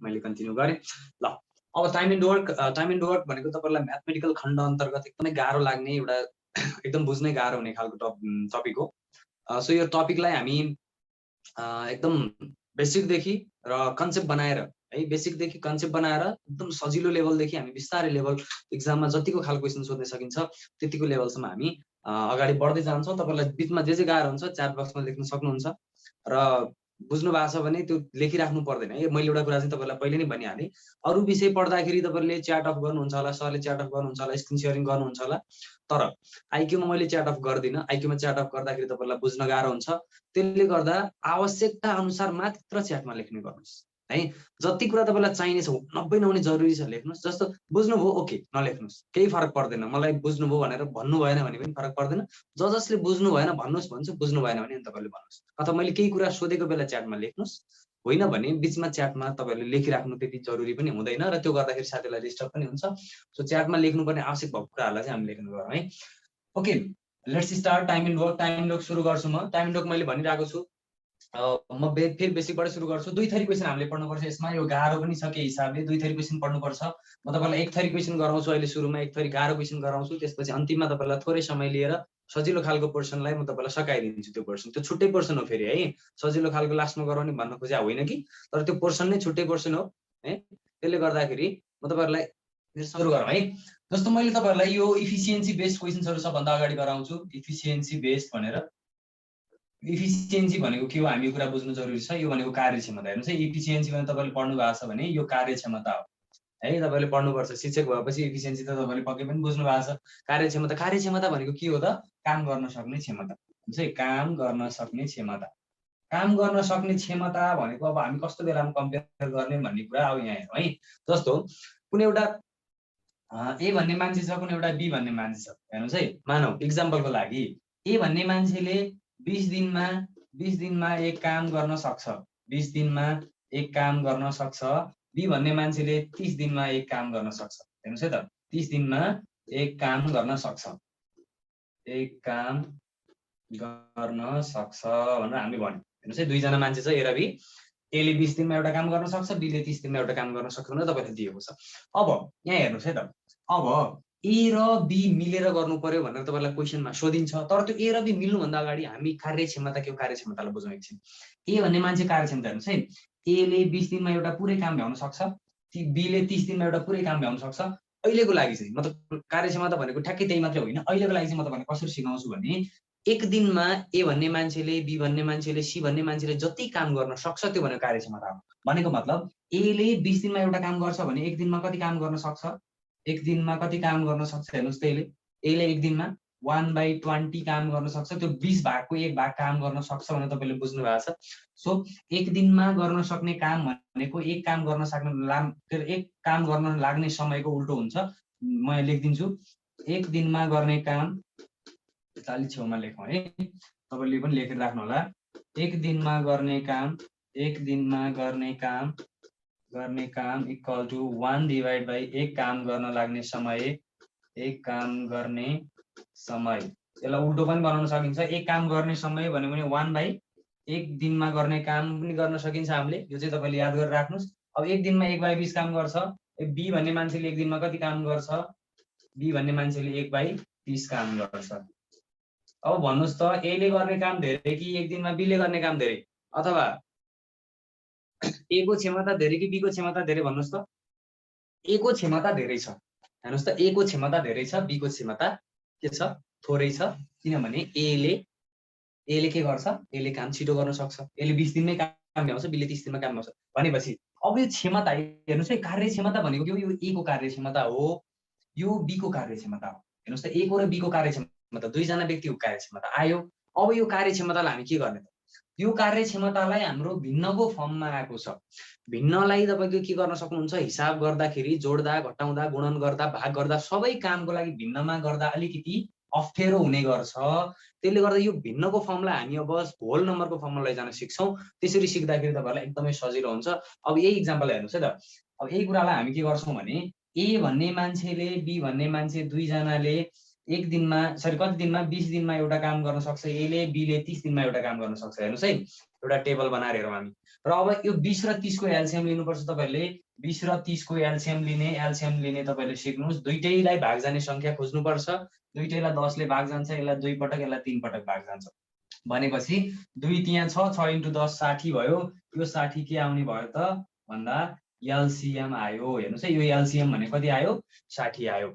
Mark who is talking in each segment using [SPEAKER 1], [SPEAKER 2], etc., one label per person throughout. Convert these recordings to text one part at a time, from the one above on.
[SPEAKER 1] मैले कन्टिन्यू गरेँ। ल अब टाइम एन्ड वर्क भनेको तपाईँलाई म्याथमेटिकल खण्ड अन्तर्गत एकदमै गाह्रो लाग्ने एउटा एकदम बुझ्नै गाह्रो हुने खालको टपिक हो। सो यो टपिकलाई हामी एकदम बेसिकदेखि र कन्सेप्ट बनाएर है, बेसिकदेखि कन्सेप्ट बनाएर एकदम सजिलो लेभलदेखि हामी बिस्तारै लेभल इक्जाममा जतिको खालको क्वेसन सोध्न सकिन्छ त्यतिको लेभलसम्म हामी अगाडि बढ्दै जान्छौँ। तपाईँलाई बिचमा जे गाह्रो हुन्छ च्याट बक्समा लेख्न सक्नुहुन्छ र बुझ्नु भएको छ भने त्यो लेखिराख्नु पर्दैन है। मैले एउटा कुरा चाहिँ तपाईँलाई पहिले नै भनिहालेँ, अरू विषय पढ्दाखेरि तपाईँले च्याट अफ गर्नुहुन्छ होला, सरले च्याट अफ गर्नुहुन्छ होला, स्क्रिन सेयरिङ गर्नुहुन्छ होला, तर आइक्यूमा मैले च्याट अफ गर्दिनँ। आइक्यूमा च्याट अफ गर्दाखेरि तपाईँलाई बुझ्न गाह्रो हुन्छ। त्यसले गर्दा आवश्यकता अनुसार मात्र च्याटमा लेख्ने गर्नुहोस् है। जति कुरा तपाईँलाई चाहिने छ 90 नहुने जरुरी छ लेख्नुहोस्। जस्तो बुझ्नुभयो ओके, नलेख्नुहोस्, केही फरक पर्दैन। मलाई बुझ्नुभयो भनेर भन्नु भएन भने पनि फरक पर्दैन। जसले बुझ्नु भएन भन्नुहोस् भन्छु, बुझ्नु भएन भने तपाईँले भन्नुहोस्। अथवा मैले केही कुरा सोधेको बेला च्याटमा लेख्नुहोस्, होइन भने बिचमा च्याटमा तपाईँहरूले लेखिराख्नु त्यति जरुरी पनि हुँदैन र त्यो गर्दाखेरि साथीलाई डिस्टर्ब पनि हुन्छ। सो च्याटमा लेख्नुपर्ने आवश्यक भएको कुराहरूलाई चाहिँ हामी लेख्नु गरौँ है। Okay, let's start time and work. Time and work सुरु गर्छु म। टाइम एन्ड वर्क मैले भनिरहेको छु, म फेरि बेसिकबाट सुरु गर्छु। 2 थरी क्वेसन हामीले पढ्नुपर्छ यसमा। यो गाह्रो पनि छ के हिसाबले 2 थरी क्वेसन पढ्नुपर्छ। म तपाईँलाई 1 थरी क्वेसन गराउँछु अहिले सुरुमा, 1 थरी गाह्रो क्वेसन गराउँछु, त्यसपछि अन्तिममा तपाईँलाई थोरै समय लिएर सजिलो खालको पोर्सनलाई म तपाईँलाई सकाइदिन्छु। त्यो पोर्सन त्यो छुट्टै पोर्सन हो फेरि है, सजिलो खालको लास्टमा गराउने भन्न खोजे होइन कि, तर त्यो पोर्सन नै छुट्टै पोर्सन हो है। त्यसले गर्दाखेरि म तपाईँहरूलाई सुरु गरौँ है। जस्तो मैले तपाईँहरूलाई यो इफिसियन्सी बेस्ड क्वेसन्सहरू सबभन्दा अगाडि गराउँछु। इफिसियन्सी बेस्ड भनेर, इफिसियन्सी भनेको के हो हामी कुरा बुझ्नु जरुरी छ। यो भनेको कार्यक्षमता। हेर्नुहोस् है, इफिसियन्सी भने तपाईँले पढ्नु भएको छ भने यो कार्यक्षमता हो है। तपाईँले पढ्नुपर्छ, शिक्षक भएपछि इफिसियन्सी त तपाईँले पक्कै पनि बुझ्नु भएको छ। कार्यक्षमता भनेको के हो त? काम गर्न सक्ने क्षमता। हुन्छ है, काम गर्न सक्ने क्षमता। काम गर्न सक्ने क्षमता भनेको अब हामी कस्तो बेलामा कम्पेयर गर्ने भन्ने कुरा अब यहाँ हेरौँ है। जस्तो कुनै एउटा ए भन्ने मान्छे छ, कुनै एउटा बी भन्ने मान्छे छ। हेर्नुहोस् है, मानौ इक्जाम्पलको लागि ए भन्ने मान्छेले 20 दिनमा एक काम गर्न सक्छ, 20 दिनमा एक काम गर्न सक्छ। बी भन्ने मान्छेले 30 दिनमा एक काम गर्न सक्छ। हेर्नुहोस् है त, 30 दिनमा एक काम गर्न सक्छ, एक काम गर्न सक्छ भनेर हामीले भन्यौँ। हेर्नुहोस् है, 2 जना मान्छे छ ए र बी। एले 20 दिनमा एउटा काम गर्न सक्छ, बीले 30 दिनमा एउटा काम गर्न सक्छ भनेर तपाईँले दिएको छ। अब यहाँ हेर्नुहोस् है त, अब ए र बी मिलेर गर्नु पर्यो भनेर तपाईँलाई क्वेसनमा सोधिन्छ। तर त्यो ए र बी मिल्नुभन्दा अगाडि हामी कार्यक्षमता के हो कार्यक्षमतालाई बुझौँ एकछिन। ए भन्ने मान्छे कार्यक्षमता, हेर्नुहोस् है, एले 20 दिनमा एउटा पुरै काम भ्याउन सक्छ, बीले 30 दिनमा एउटा पुरै काम भ्याउन सक्छ। अहिलेको लागि चाहिँ मतलब कार्यक्षमता भनेको ठ्याक्कै त्यही मात्रै होइन। अहिलेको लागि चाहिँ म तपाईँलाई कसरी सिकाउँछु भने, एक दिनमा ए भन्ने मान्छेले, बी भन्ने मान्छेले, सी भन्ने मान्छेले जति काम गर्न सक्छ त्यो भनेको कार्यक्षमता हो। भनेको मतलब एले 20 दिनमा एउटा काम गर्छ भने एक दिनमा कति काम गर्न सक्छ? एक दिनमा कति काम गर्न सक्छ? हेर्नुहोस् त, एले एक दिनमा 1/20 काम गर्न सक्छ। त्यो 20 भागको 1 भाग काम गर्न सक्छ भनेर तपाईँले बुझ्नु भएको छ। सो एक दिनमा गर्न सक्ने काम भनेको एक काम गर्न लाग्ने समयको उल्टो हुन्छ। म लेखिदिन्छु, एक दिनमा गर्ने काम, अलि छेउमा लेखौँ है, तपाईँले पनि लेखेर राख्नु होला। एक दिनमा गर्ने काम, एक दिनमा गर्ने काम इक्वल टु 1/, एक काम गर्न लाग्ने समय, एक काम गर्ने समय। यसलाई उल्टो पनि बनाउन सकिन्छ। एक काम गर्ने समय भन्यो भने 1/, एक दिनमा गर्ने काम पनि गर्न सकिन्छ हामीले। यो चाहिँ तपाईँले याद गरेर राख्नुहोस्। अब एक दिनमा 1/20 काम गर्छ। बी भन्ने मान्छेले एक दिनमा कति काम गर्छ? बी भन्ने मान्छेले 1/30 काम गर्छ। अब भन्नुहोस् त, एले गर्ने काम धेरै कि एक दिनमा बीले गर्ने काम धेरै? अथवा ए को क्षमता धेरै कि बी को क्षमता धेरै? भन्नुहोस् त। ए को क्षमता धेरै छ। हेर्नुहोस् त, ए को क्षमता धेरै छ, बी को क्षमता के छ? थोरै छ। किनभने एले के गर्छ? एले काम छिटो गर्न सक्छ। एले 20 दिनमै काम भ्याउँछ, बीले 30 दिनमा काम भ्याउँछ। भनेपछि अब यो क्षमता हेर्नुहोस् है, कार्यक्षमता भनेको यो ए को कार्यक्षमता हो, यो बी को कार्यक्षमता हो। हेर्नुहोस् त, ए को र बी को कार्यक्षमता, 2 जना व्यक्तिको कार्यक्षमता आयो। अब यो कार्यक्षमतालाई हामी के गर्ने त? यो कार्यक्षमतालाई हाम्रो भिन्नको फर्ममा आएको छ। भिन्नलाई तपाईँको के गर्न सक्नुहुन्छ? हिसाब गर्दाखेरि, जोड्दा, घटाउँदा, गुणन गर्दा, भाग गर्दा, सबै कामको लागि भिन्नमा गर्दा अलिकति अप्ठ्यारो हुने गर्छ। त्यसले गर्दा यो भिन्नको फर्मलाई हामी अब होल नम्बरको फर्ममा लैजान सिक्छौँ। त्यसरी सिक्दाखेरि तपाईँलाई एकदमै सजिलो हुन्छ। अब यही इक्जाम्पल हेर्नुहोस् है त। अब यही कुरालाई हामी के गर्छौँ भने, ए भन्ने मान्छेले, बी भन्ने मान्छे, 2 जनाले एक दिनमा सरी कति दिनमा 20 दिनमा एउटा काम गर्न सक्छ एले, बीले 30 दिनमा एउटा काम गर्न सक्छ। हेर्नुस् है, एउटा टेबल बनाएर हेरौँ हामी। र अब यो 20 र 30 को एलसीएम लिनुपर्छ तपाईहरुले। 20 र 30 को एलसीएम लिने तपाईहरुले सिक्नुस्। दुईटैलाई भाग जाने संख्या खोज्नुपर्छ। दुईटैलाई 10 ले भाग जान्छ, यसलाई 2 पटक, यसलाई 3 पटक भाग जान्छ भनेपछि 2 त्यहाँ छ, 6 × 10 60 भयो। यो 60 के आउने भयो त भन्दा एलसीएम आयो। हेर्नुस् है, यो एलसीएम भने कति आयो? 60 आयो।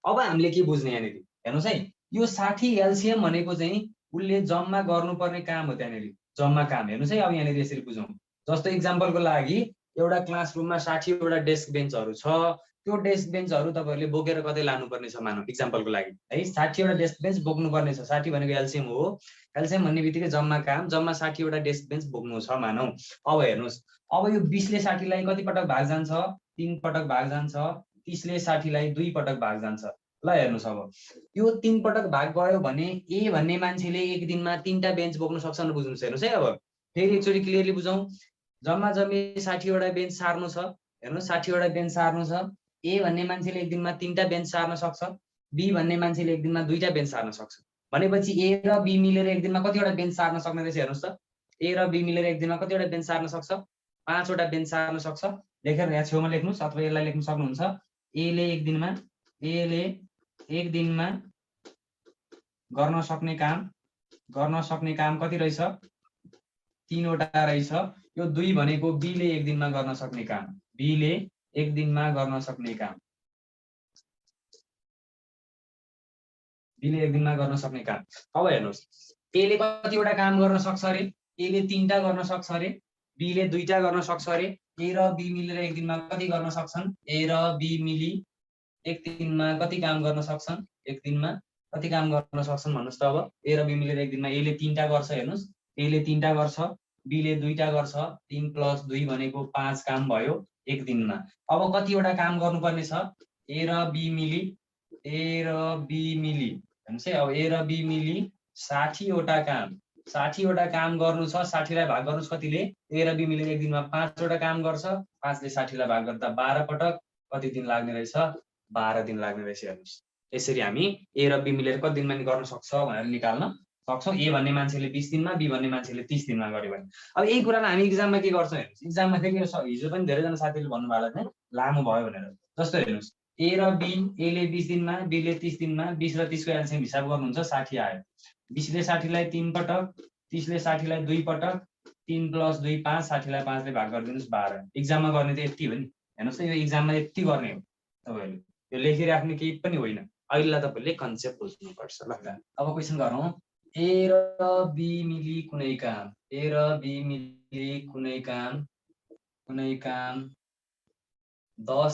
[SPEAKER 1] अब हामीले के बुझ्ने यहाँनिर हेर्नुस् है, यो 60 एलसीएम भनेको चाहिँ उसले जम्मा गर्नुपर्ने काम हो। त्यहाँनिर जम्मा काम हेर्नुस् है। अब यहाँनिर यसरी बुझौँ। जस्तो इक्जाम्पलको लागि एउटा क्लासरुममा 60 वटा डेस्क बेन्चहरू छ। त्यो डेस्क बेन्चहरू तपाईहरुले बोकेर कतै लानुपर्ने छ मानौ इक्जाम्पलको लागि है। 60 वटा डेस्क बेन्च बोक्नुपर्ने छ। 60 भनेको एलसीएम हो। एलसीएम भन्ने बित्तिकै जम्मा काम, जम्मा 60 वटा डेस्क बेन्च बोक्नु छ मानौ। अब हेर्नुस्, अब यो 20 ले 60 लाई कति पटक भाग जान्छ? 3 पटक भाग जान्छ। 30 ले 60 लाई 2 पटक भाग जान्छ। ल हेर्नुस्, अब यो 3 पटक भाग गयो भने ए भन्ने मान्छेले एक दिनमा 3टा बेन्च बोक्न सक्छ भनेर बुझ्नुस्। हेर्नुस् है, अब फेरि एकचोटि क्लियरली बुझौँ। जम्मा जम्मी 60 वटा बेन्च सार्नु छ। हेर्नुस्, 60 वटा बेन्च सार्नु छ। ए भन्ने मान्छेले एक दिनमा 3टा बेन्च सार्न सक्छ। बी भन्ने मान्छेले एक दिनमा 2टा बेन्च सार्न सक्छ भनेपछि ए र बी मिलेर एक दिनमा कतिवटा बेन्च सार्न सक्ने रहेछ? हेर्नुस् त, ए र बी मिलेर एक दिनमा कतिवटा बेन्च सार्न सक्छ? 5 वटा बेन्च सार्न सक्छ। लेखेर यहाँ छेउमा लेख्नुस् अथवा यसलाई लेख्न सक्नुहुन्छ। एले एक दिनमा गर्न सक्ने काम कति रहेछ? 3 वटा रहेछ। यो 2 भनेको बीले एक दिनमा गर्न सक्ने काम, बीले एक दिनमा गर्न सक्ने काम, बीले एक दिनमा गर्न सक्ने काम। अब हेर्नुस्, एले कतिवटा काम गर्न सक्छ अरे? एले 3टा गर्न सक्छ अरे, बीले 2टा गर्न सक्छ अरे। ए र बी मिलेर एक दिनमा कति गर्न सक्छन्? ए र बी मिली एक दिनमा कति काम गर्न सक्छन्? एक दिनमा कति काम गर्न सक्छन् भन्नुस् त। अब ए र बी मिलेर एक दिनमा एले 3टा गर्छ। हेर्नुस्, एले 3टा गर्छ, बीले 2टा गर्छ। 3 + 2 भनेको 5 काम भयो एक दिनमा। अब कतिवटा काम गर्नुपर्ने छ? ए र बी मिली हेर्नुस् है, अब ए र बी मिली 60 वटा काम, 60 वटा काम गर्नु छ। 60 लाई भाग गर्नुस् कतिले? ए र बी मिलेर एक दिनमा 5 वटा काम गर्छ। 5 ले 60 लाई भाग गर्दा 12 पटक कति दिन लाग्ने रहेछ? 12 दिन लाग्ने रहेछ। हेर्नुस्, यसरी हामी ए र बी मिलेर कति दिनमा गर्न सक्छ भनेर निकाल्न सक्छौँ। ए भन्ने मान्छेले 20 दिनमा, बी भन्ने मान्छेले 30 दिनमा गर्यो भने। अब यही कुरालाई हामी इक्जाममा के गर्छौँ हेर्नुस्। इक्जाममा फेरि हिजो पनि धेरैजना साथीहरूले भन्नुभयो चाहिँ लामो भयो भनेर। जस्तो हेर्नुस्, ए र बी, एले 20 दिनमा, बीले 30 दिनमा, 20 र 30 को एलसीएम हिसाब गर्नुहुन्छ 60 आयो। 20 ले 60 लाई 3 पटक, 30 ले 60 लाई 2 पटक, 3 + 2 5, 60 लाई 5 ले भाग गरिदिनुस् 12। इक्जाममा गर्ने त यति हो नि। हेर्नुस्, यो इक्जाममा यति गर्ने हो तपाईहरुले, यो लेखिराख्ने केही पनि होइन। अहिलेलाई तपाईहरुले कन्सेप्ट बुझ्नुपर्छ। ल अब क्वेशन गरौँ। ए र बी मिली कुनै काम, ए र बी मिली कुनै काम 10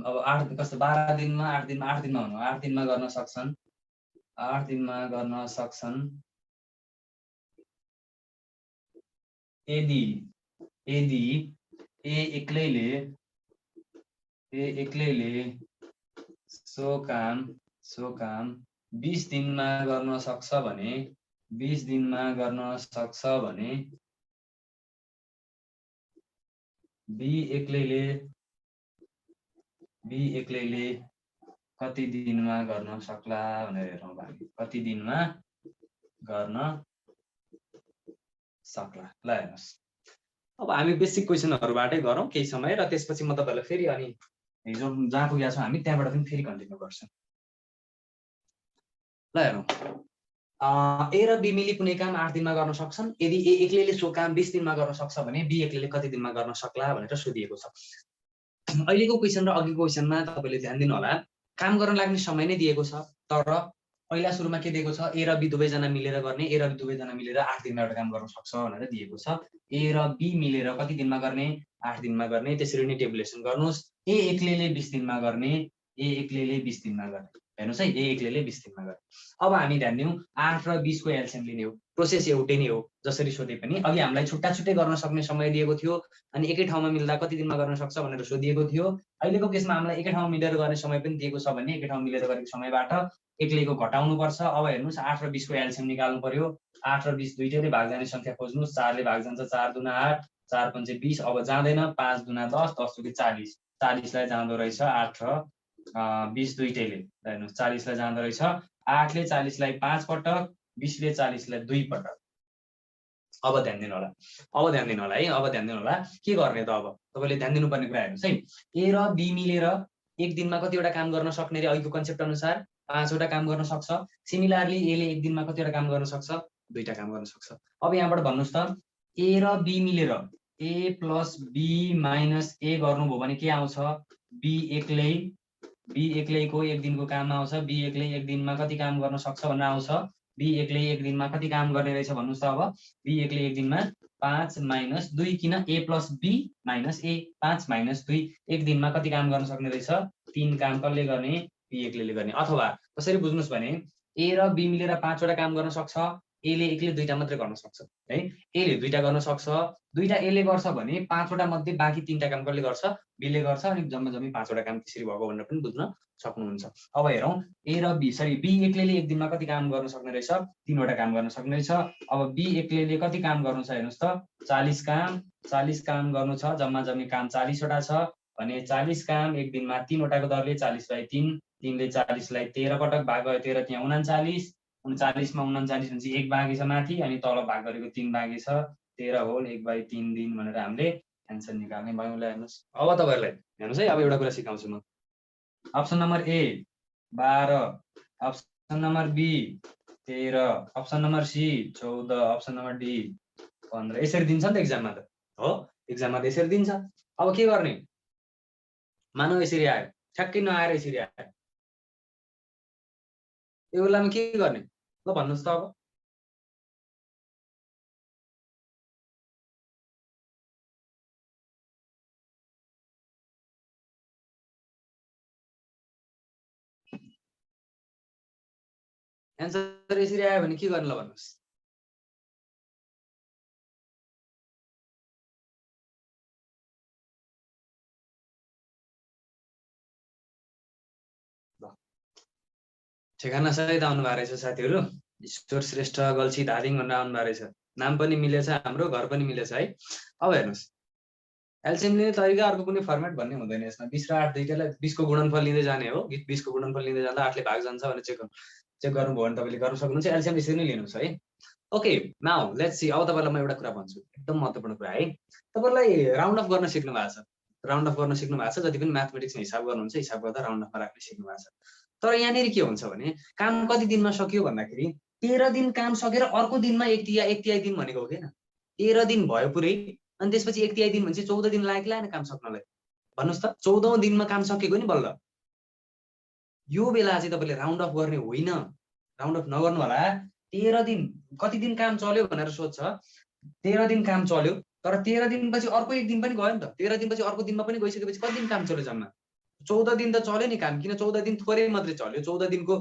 [SPEAKER 1] अब 8 कस्तो 12 दिनमा 8 दिनमा भनौँ, 8 दिनमा गर्न सक्छन्, 8 दिनमा गर्न सक्छन् यदि ए एक्लैले सो काम 20 दिनमा गर्न सक्छ भने 20 दिनमा गर्न सक्छ भने बी एक्लैले कति दिनमा गर्न सक्ला भनेर हेरौँ हामी। कति दिनमा गर्न सक्ला। ल हेर्नुस्, अब हामी बेसिक क्वेशनहरुबाटै गरौँ केही समय, र त्यसपछि म तपाईहरुलाई फेरि अनि हिजो जहाँ पुगेका छौँ हामी त्यहाँबाट पनि फेरि कन्टिन्यू गर्छौँ। ल हेरौँ, ए र बी मिली कुनै काम 8 दिनमा गर्न सक्छन् यदि ए एक्लैले सो काम 20 दिनमा गर्न सक्छ भने बी एक्लैले कति दिनमा गर्न सक्ला भनेर सोधिएको छ। अहिलेको क्वेशन र अघिको क्वेशनमा तपाईले ध्यान दिनु होला, काम गर्न लाग्ने समय नै दिएको छ, तर पहिला सुरुमा के दिएको छ? ए र बी दुवैजना मिलेर गर्ने, ए र बी दुवैजना मिलेर 8 दिनमा एउटा काम गर्न सक्छ भनेर दिएको छ। ए र बी मिलेर कति दिनमा गर्ने? 8 दिनमा गर्ने। त्यसरी नै टेबुलेसन गर्नुस्। ए एक्लैले 20 दिनमा गर्ने, ए एक्लैले 20 दिनमा गर्ने। हेर्नुस् है, ए एक्लैले 20 दिनमा गर्ने। अब हामी ध्यान दिउँ, 8 र 20 को एलसीएम लिने हो। प्रोसेस एउटै नै हो, जसरी सोधे पनि। अघि हामीलाई छुट्टा छुट्टै गर्न सक्ने समय दिएको थियो अनि एकै ठाउँमा मिल्दा कति दिनमा गर्न सक्छ भनेर सोधिएको थियो। अहिलेको केसमा हामीलाई एकै ठाउँमा मिलेर गर्ने समय पनि दिएको छ भने एकै ठाउँमा मिलेर गरेको समयबाट एक्लैको घटाउनु पर्छ। अब हेर्नुस्, 8 र 20 को एलसीएम निकाल्नु पर्यो। 8 र 20 दुईटैले भाग जाने संख्या खोज्नुस्। 4 ले भाग जान्छ, 4 दुना 8, 4 पंचे 20। अब जाँदैन, 5 दुना 10, 10 दुनी 40, 40 लाई जाँदो रहेछ 8 र 20 दुईटैले। हेर्नुस्, 40 लाई जाँदो रहेछ 8 ले 40 लाई 5 पटक, 20 ले 40 लाई 2 पटक। अब ध्यान दिनु होला, अब ध्यान दिनु होला है, अब ध्यान दिनु होला के गर्ने त। अब तपाईले ध्यान दिनुपर्ने कुरा हेर्नुस् है। ए र बी मिलेर एक दिनमा कतिवटा काम गर्न सक्ने रे अहिलेको कन्सेप्ट अनुसार 5 वटा काम गर्न सक्छ। सिमिलरली ए ले एक दिनमा कतिवटा काम गर्न सक्छ, 2टा काम गर्न सक्छ। अब यहाँबाट भन्नुस् त ए र बी मिलेर ए प्लस बी माइनस ए गर्नुभयो भने के आउँछ, बी एक्लैको एक दिनको काम आउँछ। बी एक्लै एक दिनमा कति काम गर्न सक्छ भनेर आउँछ, बी एक्लै एक दिनमा कति काम गर्ने रहेछ भन्नुस् त। अब बी एक्लै एक दिनमा 5 माइनस 2, किन A plus B minus A, 5 minus 2 एक दिनमा कति काम गर्न सक्ने रहेछ, 3 काम कसले गर्ने, बी एक्लैले गर्ने। अथवा कसरी बुझ्नुस् भने ए र बी मिलेर 5 वटा काम गर्न सक्छ, ए ले एक्लै 2टा मात्रै गर्न सक्छ है। ए ले 2टा गर्न सक्छ, 2टा ए ले गर्छ भने 5 वटा मध्ये बाँकी 3टा काम कसले गर्छ, बी ले गर्छ। अनि जम्मा 5 वटा काम त्यसरी भएको भनेर पनि बुझ्न सक्नुहुन्छ। अब हेरौँ ए र बी बी एक्लैले एक दिनमा कति काम गर्न सक्ने रहेछ, 3 वटा काम गर्न सक्ने रहेछ। अब बी एक्लैले कति काम गर्नु छ हेर्नुस् त, 40 काम गर्नु छ। जम्मा काम 40 वटा छ भने 40 काम एक दिनमा 3 वटाको दरले 40/3, 3 ले 40 लाई 13 पटक भाग गयो, 13 त्यहाँ 39, 39 मा 39 भनेपछि 1 बाँकी छ माथि, अनि तल भाग गरेको 3 बाँकी छ, 13 होल 1/3 दिन भनेर हामीले एन्सर निकाल्ने भयौँ। ल हेर्नुस् अब तपाईहरुलाई हेर्नुस् है, अब एउटा कुरा सिकाउँछु म। Option number A 12, option number B 13, option number C 14, option number D 15। यसरी दिन्छ नि त एक्जाममा त, हो एक्जाममा त यसरी दिन्छ। अब के गर्ने, मानौ यसरी आयो, ठ्याक्कै नआएर यसरी आयो, यो बेलामा के गर्ने ल भन्नुस् त। अब एन्सर यसरी आयो भने के गर्ने ल भन्नुस्। ठेगाना सहित आउनु भएको रहेछ साथीहरू, ईश्वर श्रेष्ठ गल्छी धादिङ भनेर आउनु भएको रहेछ। नाम पनि मिलेछ, हाम्रो घर पनि मिलेछ है। अब हेर्नुस् एलसिएम लिने तरिका अर्को कुनै फर्मेट भन्ने हुँदैन यसमा। 20 र 8 दुईटालाई 20 को गुणनफल लिँदै जाने हो। 20 को गुणनफल लिँदै जाँदा 8 ले भाग जान्छ भने चेक गर्नुभयो भने तपाईँले गर्न सक्नुहुन्छ। एलसिएम यसरी नै लिनुहोस् है। Okay now let's see. अब तपाईँलाई म एउटा कुरा भन्छु, एकदम महत्त्वपूर्ण कुरा है। तपाईँलाई राउन्ड अफ गर्न सिक्नु भएको छ, राउन्ड अफ गर्न सिक्नु भएको छ। जति पनि म्याथमेटिक्समा हिसाब गर्नुहुन्छ, हिसाब गर्दा राउन्ड अफमा राख्न सिक्नु भएको छ। तर यहाँनिर के हुन्छ भने काम कति दिनमा सकियो भन्दाखेरि 13 दिन काम सकेर अर्को दिनमा एक तिहाई दिन भनेको हो किन। 13 दिन भयो पुरै, अनि त्यसपछि एक तिहाई दिन भनेपछि 14 दिन लाग्यो कि लागेन काम सक्नलाई भन्नुस् त। 14औं दिनमा काम सकेको नि बल्ल। यो बेला चाहिँ तपाईँले राउन्ड अफ गर्ने होइन, राउन्ड अफ नगर्नु होला। 13 दिन कति दिन काम चल्यो भनेर सोध्छ, 13 दिन काम चल्यो, तर 13 दिनपछि अर्को एक दिन पनि गयो नि त। 13 दिनपछि अर्को दिनमा पनि गइसकेपछि कति दिन काम चल्यो जम्मा, 14 दिन त चल्यो नि काम। किन 14 दिन थोरै मात्रै चल्यो, 14 दिनको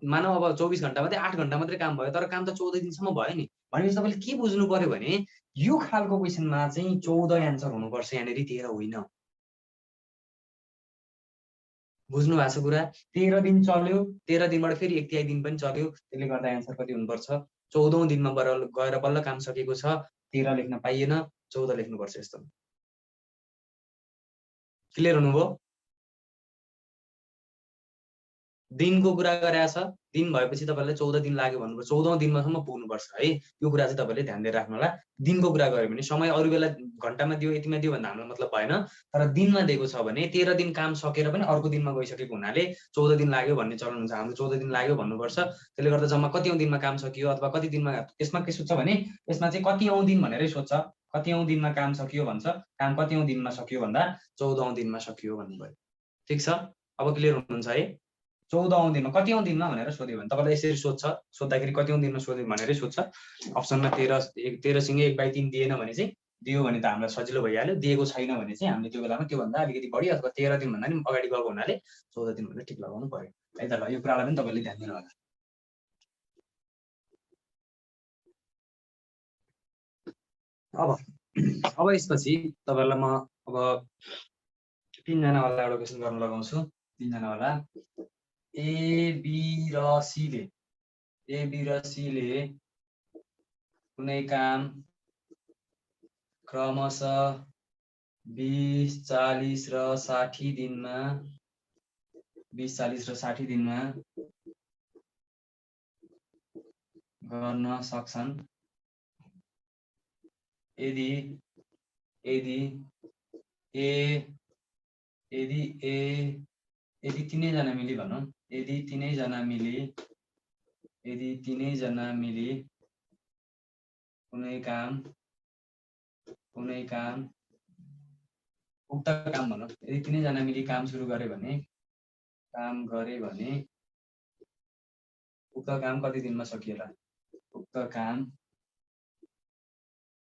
[SPEAKER 1] मानव अब 24 घण्टा मात्रै 8 घण्टा मात्रै काम भयो, तर काम त 14 दिनसम्म भयो नि। भनेपछि तपाईँले के बुझ्नु पर्यो भने यो खालको क्वेसनमा चाहिँ 14 एन्सर हुनुपर्छ, यहाँनिर 13 होइन। बुझ्नु भएको छ कुरा। 13 दिन चल्यो, 13 दिनबाट फेरि एक तिहाई दिन पनि चल्यो, त्यसले गर्दा एन्सर कति हुनुपर्छ, 14औं दिनमा गएर बल्ल काम सकेको छ। 13 लेख्न पाइएन, 14 लेख्नुपर्छ। यस्तो क्लियर हुनुभयो। दिनको कुरा गरेछ, दिन भएपछि तपाईँलाई 14 दिन लाग्यो भन्नुपर्छ, 14औं दिनसम्म पुग्नुपर्छ है। यो कुरा चाहिँ तपाईँले ध्यान दिएर राख्नु होला। दिनको कुरा गऱ्यो भने समय अरू बेला घन्टामा दियो यतिमा दियो भन्दा हाम्रो मतलब भएन, तर दिनमा दिएको छ भने 13 दिन काम सकेर पनि अर्को दिनमा गइसकेको हुनाले 14 दिन लाग्यो भन्ने चलन हुन्छ। हाम्रो 14 दिन लाग्यो भन्नुपर्छ। त्यसले गर्दा जम्मा कतिऔं दिनमा काम सकियो अथवा कति दिनमा, यसमा के सोध्छ भने यसमा चाहिँ कतिऔं दिन भनेरै सोध्छ। कतिऔं दिनमा काम सकियो भन्छ, काम कतिऔं दिनमा सकियो भन्दा 14औं दिनमा सकियो भन्नुभयो। ठिक छ, अब क्लियर हुनुहुन्छ है। 14औं दिनमा कतिऔं दिनमा भनेर सोध्यो भने तपाईँलाई यसरी सोध्छ, सोद्धाखेरि कतिऔं दिनमा सोध्यो भनेरै सोध्छ। अप्सनमा 13 सँगै 1/3 दिएन भने चाहिँ, दियो भने त हामीलाई सजिलो भइहाल्यो। दिएको छैन भने चाहिँ हामीले त्यो बेलामा त्योभन्दा अलिकति बढी अथवा 13 दिन भन्दा पनि अगाडि गएको हुनाले 14 दिन भनेर टिक लगाउनु पर्यो है त। ल यो कुरालाई पनि तपाईँले ध्यान दिनु होला। अब यसपछि तपाईँलाई म अब 3 जनावाला एउटा क्वेसन गर्न लगाउँछु। 3 जनावाला ए बी र सीले, ए बी र सीले कुनै काम क्रमशः 20, 40 र 60 दिनमा 20, 40 र 60 दिनमा गर्न सक्छन् यदि यदि ए यदि ए यदि तीनैजना मिली भनौँ यदि तीनैजना मिली कुनै काम उक्त काम भनौँ यदि तीनैजना मिली काम सुरु गरे भने उक्त काम कति दिनमा सकिएला उक्त काम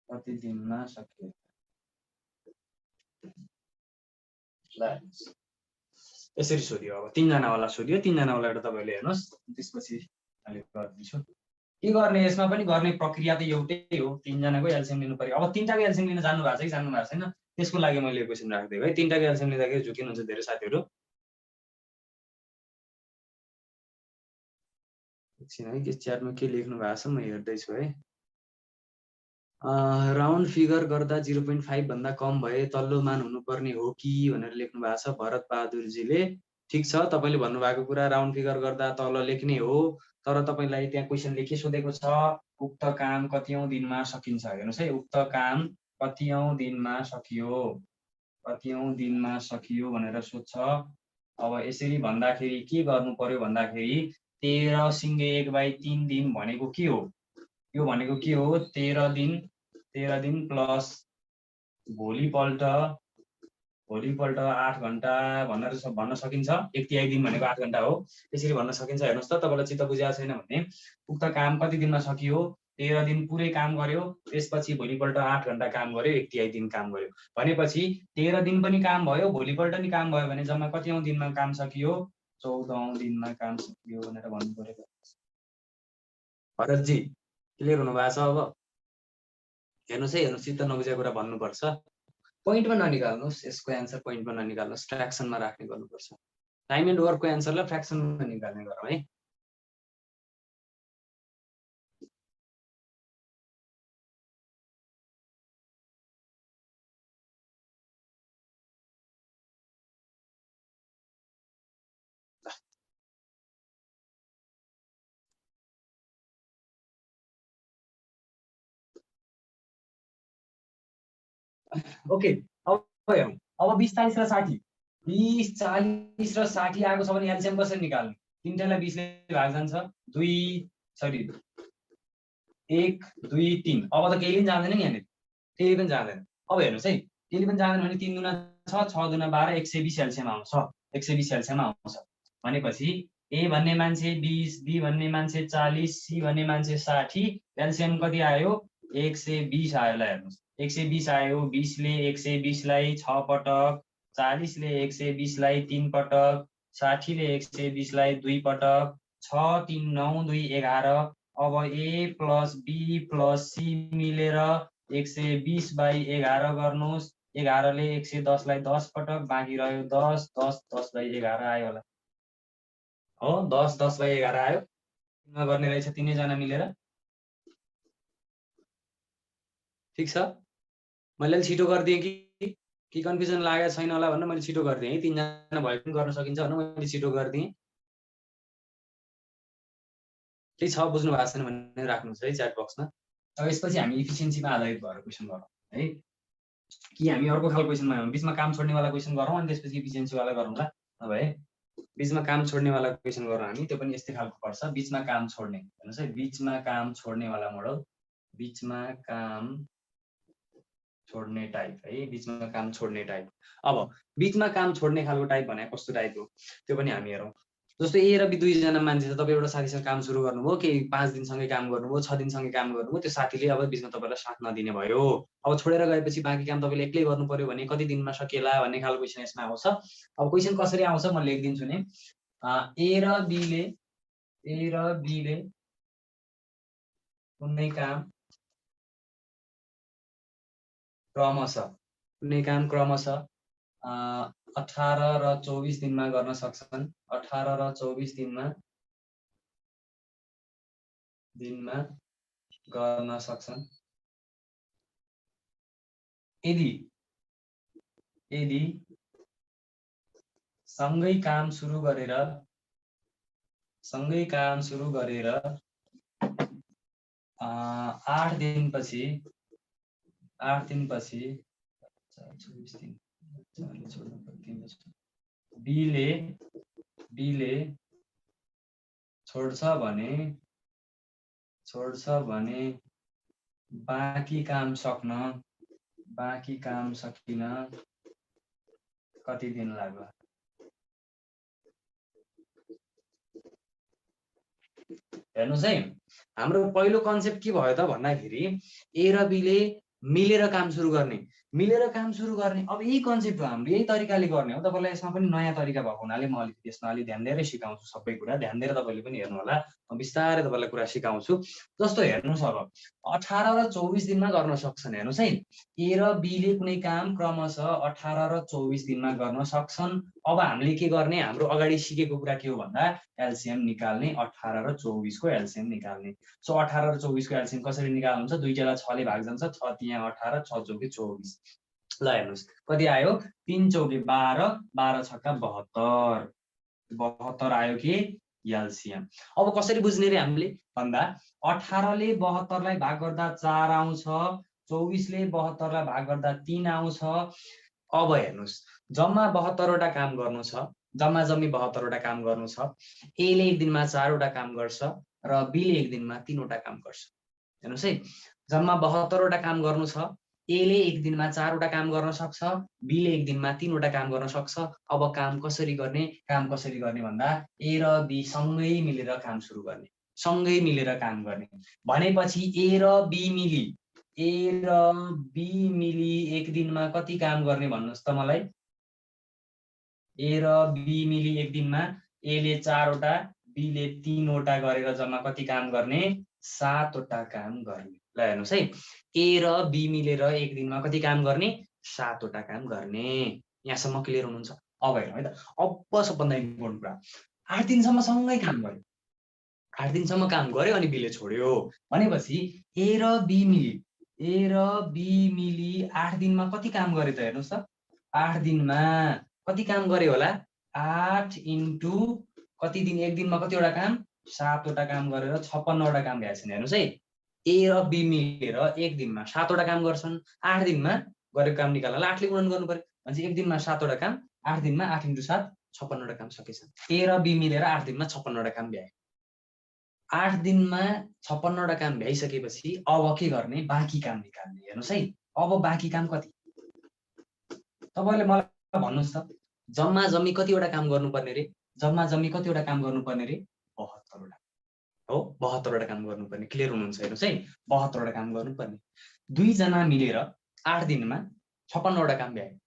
[SPEAKER 1] कति दिनमा सकिएला यसरी सोधियो अब तीनजनावाला सोधियो तीनजनावाला एउटा तपाईँले हेर्नुहोस् त्यसपछि अहिले गरिदिन्छु के गर्ने यसमा पनि गर्ने प्रक्रिया त एउटै हो तीनजनाको एलसिएम लिनु पर्यो अब तीनटाको एलसिएम लिन जान्नु भएको छ कि जान्नु भएको छैन त्यसको लागि मैले यो क्वेसन राखिदिएको है तीनटाको एलसिएम लिँदाखेरि झुकिनुहुन्छ धेरै साथीहरू एकछिन है के च्याटमा के लेख्नु भएको छ म हेर्दैछु है राउन्ड फिगर गर्दा 0.5 भन्दा कम भए तल्लो मान हुनुपर्ने हो कि भनेर लेख्नु भएको छ भरत बहादुरजीले ठिक छ तपाईँले भन्नुभएको कुरा राउन्ड फिगर गर्दा तल लेख्ने हो तर तपाईँलाई त्यहाँ क्वेसनले के सोधेको छ उक्त काम कतिऔं दिनमा सकिन्छ हेर्नुहोस् है उक्त काम कतिऔं दिनमा सकियो भनेर सोध्छ अब यसरी भन्दाखेरि के गर्नु पर्यो भन्दाखेरि 13 सिंगे 1/3 दिन भनेको के हो यो भनेको के हो 13 दिन प्लस भोलिपल्ट 8 घण्टा भन्न सकिन्छ 1/3 दिन भनेको 8 घण्टा हो त्यसरी भन्न सकिन्छ हेर्नुहोस् त तपाईँलाई चित्त बुझाएको छैन भने उक्त काम कति दिनमा सकियो 13 दिन पुरै काम गर्यो त्यसपछि भोलिपल्ट 8 घण्टा काम गर्यो 1/3 दिन काम गर्यो भनेपछि 13 दिन पनि काम भयो भोलिपल्ट नि काम भयो भने जम्मा कतिऔं दिनमा काम सकियो 14औं दिनमा काम सकियो भनेर भन्नु पर्यो भरतजी क्लियर हुनु भएको छ अब हेर्नुहोस् है हेर्नुहोस् चित्त नबुझेको कुरा भन्नुपर्छ पोइन्टमा ननिकाल्नुहोस् यसको एन्सर पोइन्टमा ननिकाल्नुहोस् फ्र्याक्सनमा राख्ने गर्नुपर्छ टाइम एन्ड वर्कको एन्सरलाई फ्र्याक्सनमा निकाल्ने गरौँ है ओके अब हेरौँ अब 20 40 र 60 20 40 र 60 आएको छ भने एलसिएम कसरी निकाल्ने तीनटालाई 20 ले भाग जान्छ 1 2 3 अब त केही पनि जान्दैन नि यहाँनिर केही पनि जान्दैन अब हेर्नुहोस् है केही पनि जान्दैन भने 3 दुना 6 6 दुना 12 120 एलसिएम आउँछ 120 एलसिएम आउँछ भनेपछि ए भन्ने मान्छे 20 बी भन्ने मान्छे 40 सी भन्ने मान्छे 60 एलसिएम कति आयो 120 आयो ल हेर्नुहोस् 120 आयो 20 ले 120 लाई 6 पटक 40 ले 120 लाई 3 पटक 60 ले 120 लाई 2 पटक 6 3 9 2 11 अब ए प्लस बी प्लस सी मिलेर 120/11 गर्नुहोस् 11 ले 110 लाई 10 पटक बाँकी रह्यो 10 10 10/11 आयो होला हो 10 10/11 आयो गर्ने रहेछ तीनैजना मिलेर ठिक छ मैले छिटो गरिदिएँ कि कन्फ्युजन लागेको छैन होला भनेर मैले छिटो गरिदिएँ है तीनजना भए पनि गर्न सकिन्छ भनेर मैले छिटो गरिदिएँ के छ बुझ्नु भएको छैन भने राख्नुहोस् है च्याट बक्समा अब यसपछि हामी इफिसियन्सीमा आधारित भएर क्वेसन गरौँ है कि हामी अर्को खालको क्वेसनमा बिचमा काम छोड्नेवाला क्वेसन गरौँ अनि त्यसपछि इफिसियन्सीवाला गरौँला नभए बिचमा काम छोड्नेवाला क्वेसन गरौँ हामी त्यो पनि यस्तै खालको पर्छ बिचमा काम छोड्ने हेर्नुहोस् है बिचमा काम छोड्नेवाला मोडल बिचमा काम छोड्ने टाइप है बिचमा काम छोड्ने टाइप अब बिचमा काम छोड्ने खालको टाइप भने कस्तो टाइप हो त्यो पनि हामी हेरौँ जस्तो ए र बी दुईजना मान्छे छ तपाईँ एउटा साथीसँग काम सुरु गर्नुभयो केही 5 दिनसँगै काम गर्नुभयो 6 दिनसँगै काम गर्नुभयो त्यो साथीले अब बिचमा तपाईँलाई साथ नदिने भयो अब छोडेर गएपछि बाँकी काम तपाईँले एक्लै गर्नु पर्यो भने कति दिनमा सकिएला भन्ने खालको क्वेसन यसमा आउँछ अब क्वेसन कसरी आउँछ म लेखिदिन्छु नि ए र बीले कुनै काम क्रमशः 18 र 24 दिनमा गर्न सक्छन् 18 र 24 दिनमा गर्न सक्छन् यदि सँगै काम सुरु गरेर 8 दिनपछि 8 दिनपछि 24 दिन बीले छोड्छ भने बाँकी काम सकिन कति दिन लाग्ला? हेर्नुस् है, हाम्रो पहिलो कन्सेप्ट के भयो त भन्दाखेरि ए र बी ले मिलेर काम सुरु गर्ने। अब यही कन्सेप्ट हो, हाम्रो यही तरिकाले गर्ने हो। तपाईलाई यसमा पनि नयाँ तरिका भएको हुनाले म अलिकति यसमा अलि ध्यान दिएर सिकाउँछु। सबै कुरा ध्यान दिएर तपाईले पनि हेर्नु होला। म बिस्तारै तपाईलाई कुरा सिकाउँछु। जस्तो हेर्नुस्, अब 18 र 24 दिनमा गर्न सक्छन्। हेर्नुस् है, ए र बी ले कुनै काम क्रमशः 18 र 24 दिनमा गर्न सक्छन्। अब हामीले के गर्ने, हाम्रो अगाडि सिकेको कुरा के हो भन्दा एलसीएम निकाल्ने, 18 र 24 को एलसीएम निकाल्ने। सो 18 र 24 को एलसीएम कसरी निकाल्नु हुन्छ? 2 टेलाई 6 ले भाग जान्छ, 6 तिया 18, 6 चौके 24। ल हेर्नुस् कति आयो, 3 चौके 12, 12 छक्का 72, 72 आयो कि एलसीएम। अब कसरी बुझ्ने रे हामीले भन्दा 18 ले 72 लाई भाग गर्दा 4 आउँछ, 24 ले 72 लाई भाग गर्दा 3 आउँछ। अब हेर्नुस्, जम्मा 72 वटा काम गर्नु छ, जम्मा जम्मी 72 वटा काम गर्नु छ। ए ले एक दिनमा 4 वटा काम गर्छ र बी ले एक दिनमा 3 वटा काम गर्छ। हेर्नुस् है, जम्मा 72 वटा काम गर्नु छ। ए ले एक दिनमा 4 वटा काम गर्न सक्छ, बी ले एक दिनमा 3 वटा काम गर्न सक्छ। अब काम कसरी गर्ने भन्दा ए र बी सँगै मिलेर काम सुरु गर्ने, सँगै मिलेर काम गर्ने भनेपछि ए र बी मिली एक दिनमा कति काम गर्ने भन्नुस् त मलाई? ए र बी मिली एक दिनमा ए ले 4 वटा, बी ले 3 वटा गरेर जम्मा कति काम गर्ने? 7 वटा काम गर्ने। ल हेर्नुस् है, ए र बी मिलेर एक दिनमा कति काम गर्ने? 7 वटा काम गर्ने। यहाँसम्म क्लियर हुनुहुन्छ? अब हेरौँ है त, अब सबभन्दा इम्पोर्टेन्ट कुरा, 8 दिनसम्म सँगै काम गर्यो, 8 दिनसम्म काम गर्यो अनि बीले छोड्यो भनेपछि ए र बी मिली 8 दिनमा कति काम गर्यो त? हेर्नुस् त, 8 दिनमा कति काम गर्यो होला? 8 इन्टु कति दिन, एक दिनमा कतिवटा काम? 7 वटा काम गरेर 56 वटा काम भ्याएछन्। हेर्नुस् है, ए र बी मिलेर एक दिनमा 7 वटा काम गर्छन्। 8 दिनमा गरेको काम निकाल्नलाई 8 ले गुणन गर्नु पर्यो भने एक दिनमा 7 वटा काम, 8 दिनमा 8 इन्टु 7 56 वटा काम सकेछन्। ए र बी मिलेर 8 दिनमा 56 वटा काम भ्याए। 8 दिनमा 56 वटा काम भ्याइसकेपछि अब के गर्ने? बाँकी काम निकाल्ने। हेर्नुस् है, अब बाँकी काम कति तपाईले मलाई भन्नुस् त, जम्मा जम्मी कतिवटा काम गर्नुपर्ने रे? जम्मा जम्मी कतिवटा काम गर्नुपर्ने रे? 72 वटा हो, 72 वटा काम गर्नुपर्ने। क्लियर हुनुहुन्छ? हेर्नुस् है, 72 वटा काम गर्नुपर्ने। 2 जना मिलेर 8 दिनमा 56 वटा काम भ्याए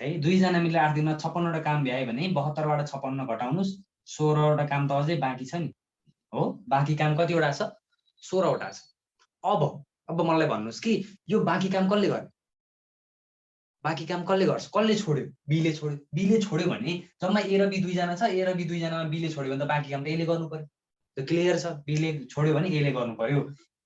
[SPEAKER 1] है। 2 जना मिलेर 8 दिनमा 56 वटा काम भ्याए भने 72 बाट 56 घटाउनुस्, 16 वटा काम त अझै बाँकी छ नि हो। बाँकी काम कतिवटा छ? 16 वटा छ। अब मलाई भन्नुस् कि यो बाँकी काम कसले गर्ने? बाँकी काम कसले गर्छ? कसले छोड्यो? बीले छोड्यो। बीले छोड्यो भने जम्मा ए र बी 2 जना छ, ए र बी 2 जनामा बीले छोड्यो भने त बाँकी काम त एले गर्नु पर्यो। त क्लियर छ, बीले छोड्यो भने एले गर्नु पर्यो।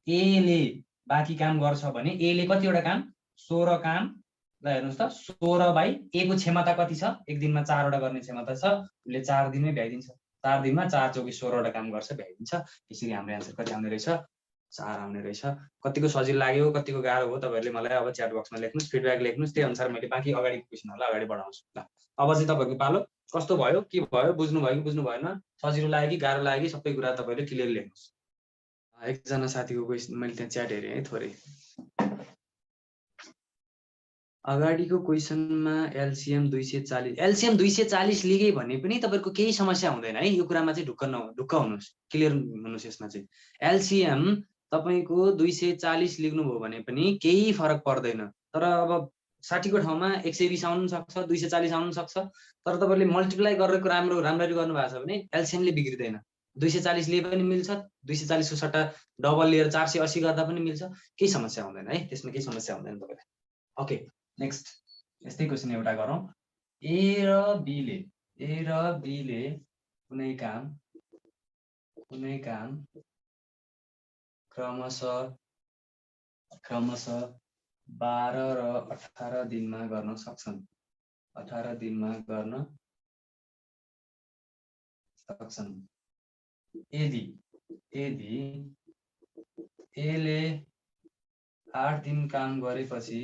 [SPEAKER 1] एले बाँकी काम गर्छ भने एले कतिवटा काम? 16 काम। ल हेर्नुस् त, 16 बाई ए को क्षमता कति छ? एक दिनमा 4 वटा गर्ने क्षमता छ, उसले 4 दिनमै भ्याइदिन्छ। 4 दिनमा 4 चौकी 16 वटा काम गर्छ, भ्याइदिन्छ। यसरी हाम्रो आन्सर कति आउने रहेछ? 4 आउने रहेछ। कतिको सजिलो लाग्यो, कतिको गाह्रो हो, तपाईहरुले मलाई अब च्याट बक्समा लेख्नुस्, फिडब्याक लेख्नुस्, त्यही अनुसार मैले बाँकी अगाडिको क्वेशनहरुलाई अगाडि बढाउँछु। ल अब चाहिँ तपाईहरुको पालो। कस्तो भयो, के भयो, बुझ्नु भयो कि बुझ्नु भएन, सजिलो लाग्यो कि गाह्रो लाग्यो कि सबै कुरा तपाईहरुले क्लियर लेख्नुस्। एकजना साथीको क्वेशन मैले त्यहाँ च्याट हेरेँ है थोरै। अगाडिको क्वेशनमा एलसीएम 240, एलसीएम 240 लिगे भने पनि तपाईहरुको केही समस्या हुँदैन है। यो कुरामा चाहिँ ढुक्क हुनुस्, क्लियर हुनुस्। यसमा चाहिँ एलसीएम तपाईको 240 लिग्नुभयो भने पनि केही फरक पर्दैन। तर अब 60 को ठाउँमा 120 आउन सक्छ, 240 आउन सक्छ। तर तपाईले मल्टिप्लाई गरेको राम्ररी गर्नु भएको छ भने एलसीएम ले बिग्रिदैन। 240 लिए पनि मिल्छ, 240 को सट्टा डबल लिएर 480 गर्दा पनि मिल्छ, केही समस्या हुँदैन है। त्यसमा केही समस्या हुँदैन तपाईलाई। ओके, नेक्स्ट यस्तै क्वेशन एउटा गरौँ। ए र बीले कुनै काम क्रमशः 12 र 18 दिनमा गर्न सक्छन्। 18 दिनमा गर्न सक्छन्। यदि एले 8 दिन काम गरेपछि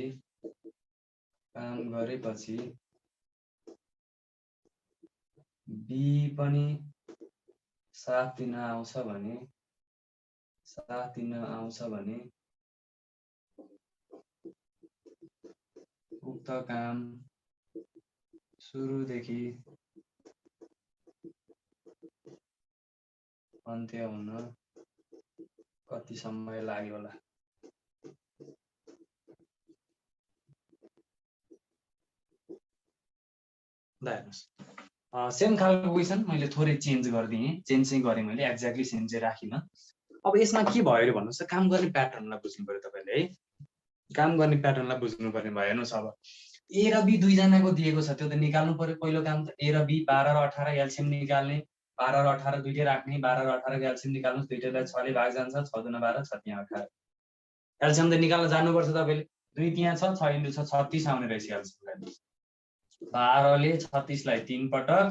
[SPEAKER 1] बी पनि साथ दिन आउँछ भने उक्त काम सुरुदेखि अन्त्य हुन कति समय लाग्यो होला? सेम खालको क्वेसन मैले थोरै चेन्ज गरिदिएँ, चेन्ज चाहिँ गरेँ मैले, एक्ज्याक्टली सेम चाहिँ राखिनँ। अब यसमा के भयो अरे भन्नुहोस् त, काम गर्ने प्याटर्नलाई बुझ्नु पर्यो तपाईँले है, काम गर्ने प्याटर्नलाई बुझ्नु पर्ने भयो। हेर्नुहोस् अब ए र बी दुईजनाको दिएको छ, त्यो त निकाल्नु पर्यो। पहिलो काम त ए र बी 12 र 18 एलसिएम निकाल्ने, 12 र 18 दुईटै राख्ने, 12 र 18 एलसिएम निकाल्नुहोस्, दुईटैलाई 6 ले भाग जान्छ, 6 दुना 12, 6 तिहां 18। एलसिएम त निकाल्न जान्नुपर्छ तपाईँले, 2 तिहां 6, 6 × 6 36 आउने रहेछ एलसिएम। 12 ले 36 लाई 3 पटक,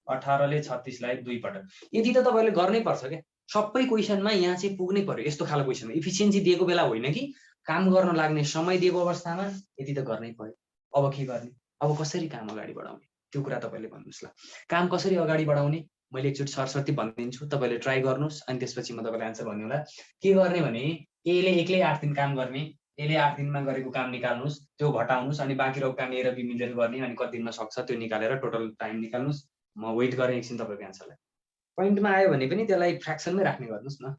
[SPEAKER 1] 18 ले 36 लाई 2 पटक। यदि त तपाईले गर्नै पर्छ के, सबै क्वेसनमा यहाँ चाहिँ पुग्नै पर्यो। यस्तो खालको क्वेसनमा इफिसियन्सी दिएको बेला होइन कि काम गर्न लाग्ने समय दिएको अवस्थामा यदि त गर्नै पर्यो। अब के गर्ने, अब कसरी काम अगाडि बढाउने, त्यो कुरा तपाईले भन्नुस् ल। काम कसरी अगाडि बढाउने मैले एकचोटि सरसर्ती भनिदिन्छु, तपाईले ट्राई गर्नुस्, अनि त्यसपछि म तपाईलाई आन्सर भन्नु होला। के गर्ने भने ए ले एक्लै 8 दिन काम गर्ने, एले 8 दिनमा गरेको काम निकाल्नुस्, त्यो घटाउनुस्, अनि बाँकी रहेको काम ए र बी मिलेर गर्ने, अनि कति दिनमा सक्छ त्यो निकालेर टोटल टाइम निकाल्नुस्। म वेट गरेँ एकछिन तपाईको एन्सरलाई। पोइन्टमा आयो भने पनि त्यसलाई फ्र्याक्सनमै राख्ने गर्नुस् न।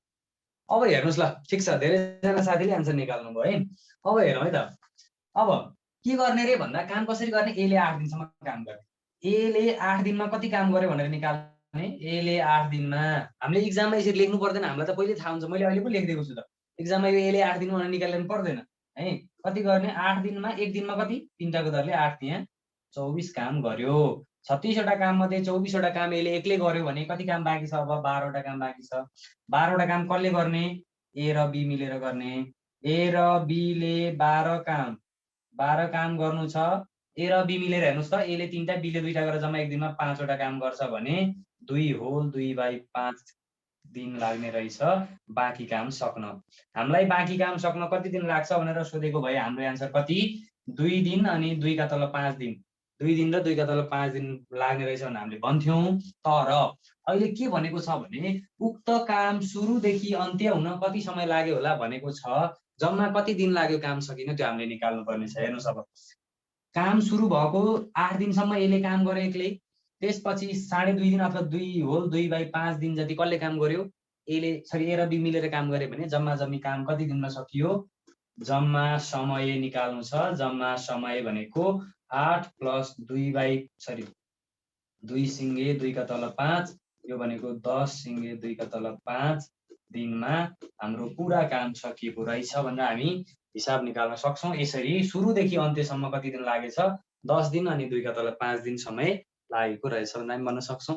[SPEAKER 1] अब हेर्नुस् ल, ठिक छ, धेरैजना साथीले एन्सर निकाल्नु भयो है। अब हेरौँ है त, अब के गर्ने रे भन्दा काम कसरी गर्ने, एले 8 दिनसम्म काम गर्ने। एले 8 दिनमा कति काम गर्यो भनेर निकाल्ने, एले 8 दिनमा, हामीले इक्जाममा यसरी लेख्नु पर्दैन, हामीलाई त पहिले थाहा हुन्छ, मैले अहिले पो लेखिदिएको छु त। इक्जाममा यो एले 8 दिनमा निकाल्नु पर्दैन है। कति गर्ने, 8 दिनमा, एक दिनमा कति, 3टाको दरले 8 तिहां 24 काम गर्यो। 36 वटा काम मध्ये 24 वटा काम एले एक्लै गर्यो भने कति काम बाँकी छ, अब 12 वटा काम बाँकी छ। 12 वटा काम कसले गर्ने, ए र बी मिलेर गर्ने। ए र बीले 12 काम गर्नु छ, ए र बी मिलेर हेर्नुस् त, एले 3टा बीले 2टा गरेर जम्मा एक दिनमा 5 वटा काम गर्छ भने 2/2/5 दिन लाग्ने रहेछ बाँकी काम सक्न। हामीलाई बाँकी काम सक्न कति दिन लाग्छ भनेर सोधेको भए हाम्रो एन्सर कति, 2 दिन अनि 2 का तल 5 दिन, 2 दिन र 2 का तल 5 दिन लाग्ने रहेछ भने हामीले भन्थ्यौं। तर अहिले के भनेको छ भने उक्त काम सुरुदेखि अन्त्य हुन कति समय लाग्यो होला भनेको छ, जम्मा कति दिन लाग्यो काम सकिन त्यो हामीले निकाल्नु पर्ने छ। हेर्नुस् अब काम सुरु भएको 8 दिनसम्म यसले काम गरे एक्लै, त्यसपछि 2.5 दिन अथवा 2/2/5 दिन जति कसले काम गर्यो, एले सरी ए र बी मिलेर काम गरे भने जम्मा जम्मी काम कति दिनमा सकियो, जम्मा समय निकाल्नु छ। जम्मा समय भनेको 8 + 2 सिङ्गे 2 का तल 5, यो भनेको 10 सिङ्गे 2 का तल 5 दिनमा हाम्रो पुरा काम सकिएको रहेछ भनेर हामी हिसाब निकाल्न सक्छौं। यसरी सुरुदेखि अन्त्यसम्म कति दिन लागेछ, 10 दिन अनि 2 का तल 5 दिन समय लागेको रहेछ भनेर हामी भन्न सक्छौं।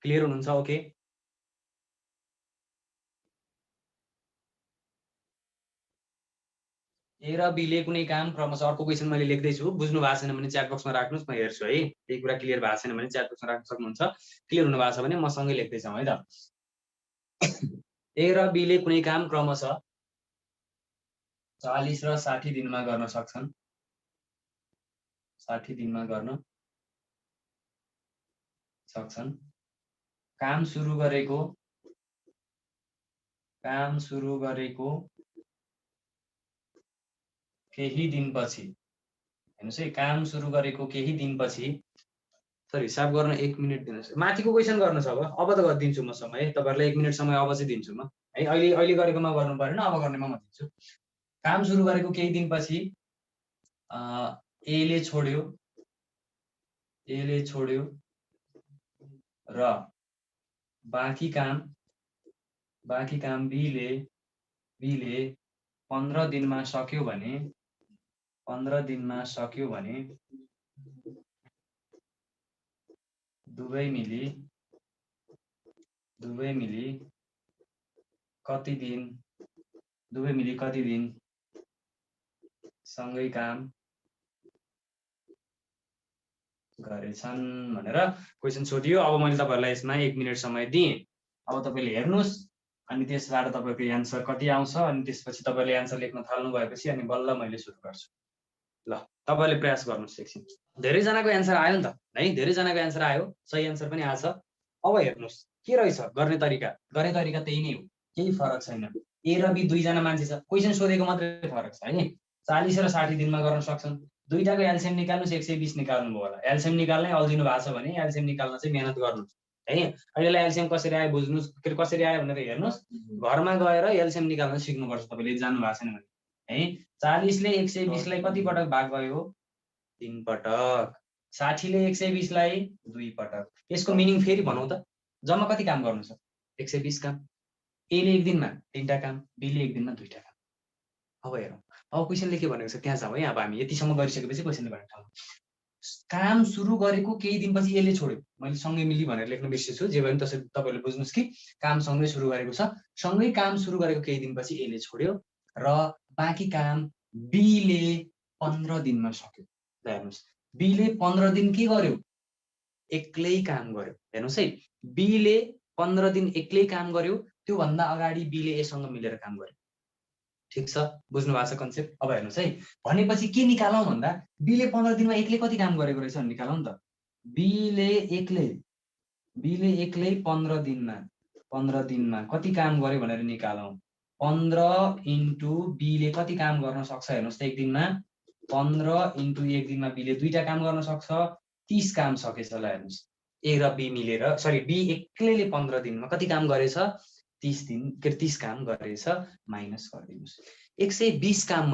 [SPEAKER 1] क्लियर हुनुहुन्छ? ओके, ए र बीले कुनै काम क्रमशः, अर्को क्वेसन मैले लेख्दैछु, बुझ्नु भएको छैन भने च्याट बक्समा राख्नुहोस्, म हेर्छु है। यही कुरा क्लियर भएको छैन भने च्याट बक्समा राख्न सक्नुहुन्छ, क्लियर हुनु भएको छ भने मसँगै लेख्दैछौँ है त। ए र बीले कुनै काम क्रमशः 40 र 60 दिनमा गर्न सक्छन्, 60 दिनमा गर्न सक्छन्। काम सुरु गरेको केही दिनपछि, हेर्नुस् है, काम सुरु गरेको केही दिनपछि, सर हिसाब गर्न 1 मिनेट दिनुहोस्, माथिको क्वेसन गर्नु छ। अब त गरिदिन्छु म समय, तपाईहरुलाई 1 मिनेट समय अब चाहिँ दिन्छु म है। अहिले गरेकोमा गर्नु परेन, अब गर्नेमा म दिन्छु। काम सुरु गरेको केही दिनपछि एले छोड्यो र बाँकी काम बीले 15 दिनमा सक्यो भने, 15 दिनमा सक्यो भने दुवै मिली कति दिन सँगै काम गरेछन् भनेर क्वेसन सोधियो। अब मैले तपाईँहरूलाई यसमा 1 मिनट समय दिएँ। अब तपाईँले हेर्नुहोस् अनि त्यसबाट तपाईँको एन्सर कति आउँछ अनि त्यसपछि तपाईँले एन्सर लेख्न थाल्नु भएपछि अनि बल्ल मैले सुरु गर्छु। ल तपाईँले प्रयास गर्नुहोस् एकछिन। धेरैजनाको एन्सर आयो नि त है, धेरैजनाको एन्सर आयो, सही एन्सर पनि आछ। अब हेर्नुहोस् के रहेछ गर्ने तरिका त्यही नै हो, केही फरक छैन। ए र बी दुईजना मान्छे छ, क्वेसन सोधेको मात्रै फरक छ है। 40 र 60 दिनमा गर्न सक्छन्। दुईटाको एलसिएम निकाल्नुस्, 120 निकाल्नु भयो होला। एलसिएम निकाल्नै अल्झिनु भएको छ भने एलसिएम निकाल्न चाहिँ मेहनत गर्नुहोस् है। अहिले एलसिएम कसरी आयो बुझ्नुहोस्, कसरी आयो भनेर हेर्नुहोस्। घरमा गएर एलसिएम निकाल्न सिक्नुपर्छ तपाईँले, जान्नु भएको छैन भने है। 40 ले 120 लाई कति पटक भाग भयो? 3 पटक। 60 ले 120 लाई 2 पटक। यसको मिनिङ फेरि भनौँ त, जम्मा कति काम गर्नु छ? 120 काम। ए ले 1 दिनमा 3टा काम, बी ले 1 दिनमा 2टा काम। अब हेरौँ, अब क्वेसनले के भनेको छ त्यहाँ जाउँ है। अब हामी यतिसम्म गरिसकेपछि क्वेसनले भनेको ठाउँमा काम सुरु गरेको केही दिनपछि यसले छोड्यो। मैले सँगै मिली भनेर लेख्न बिर्सेछु, जे भए पनि त्यसरी तपाईँहरूले बुझ्नुहोस् कि काम सँगै सुरु गरेको छ। सँगै काम सुरु गरेको केही दिनपछि यसले छोड्यो र बाँकी काम बीले 15 दिनमा सक्यो। हेर्नुहोस्, बीले 15 दिन के गर्यो? एक्लै काम गर्यो। हेर्नुहोस् है, बीले 15 दिन एक्लै काम गर्यो। त्योभन्दा अगाडि बीले एसँग मिलेर काम गर्यो। ठिक छ, बुझ्नु भएको छ कन्सेप्ट? अब हेर्नुहोस् है, भनेपछि के निकालौँ भन्दा बीले 15 दिनमा एक्लै कति काम गरेको रहेछ भने निकालौँ नि त। बीले एक्लै 15 दिनमा कति काम गर्यो भनेर निकालौँ। 15 इन्टु बीले कति काम गर्न सक्छ हेर्नुहोस् त एक दिनमा। 15 इन्टु एक दिनमा बीले 2टा काम गर्न सक्छ, 30 काम सकेछ। ल हेर्नुहोस्, ए र बी मिलेर, सरी बी एक्लैले 15 दिनमा कति काम गरेछ? 30 काम गरेछ। माइनस गरिदिनुहोस्। 120 काम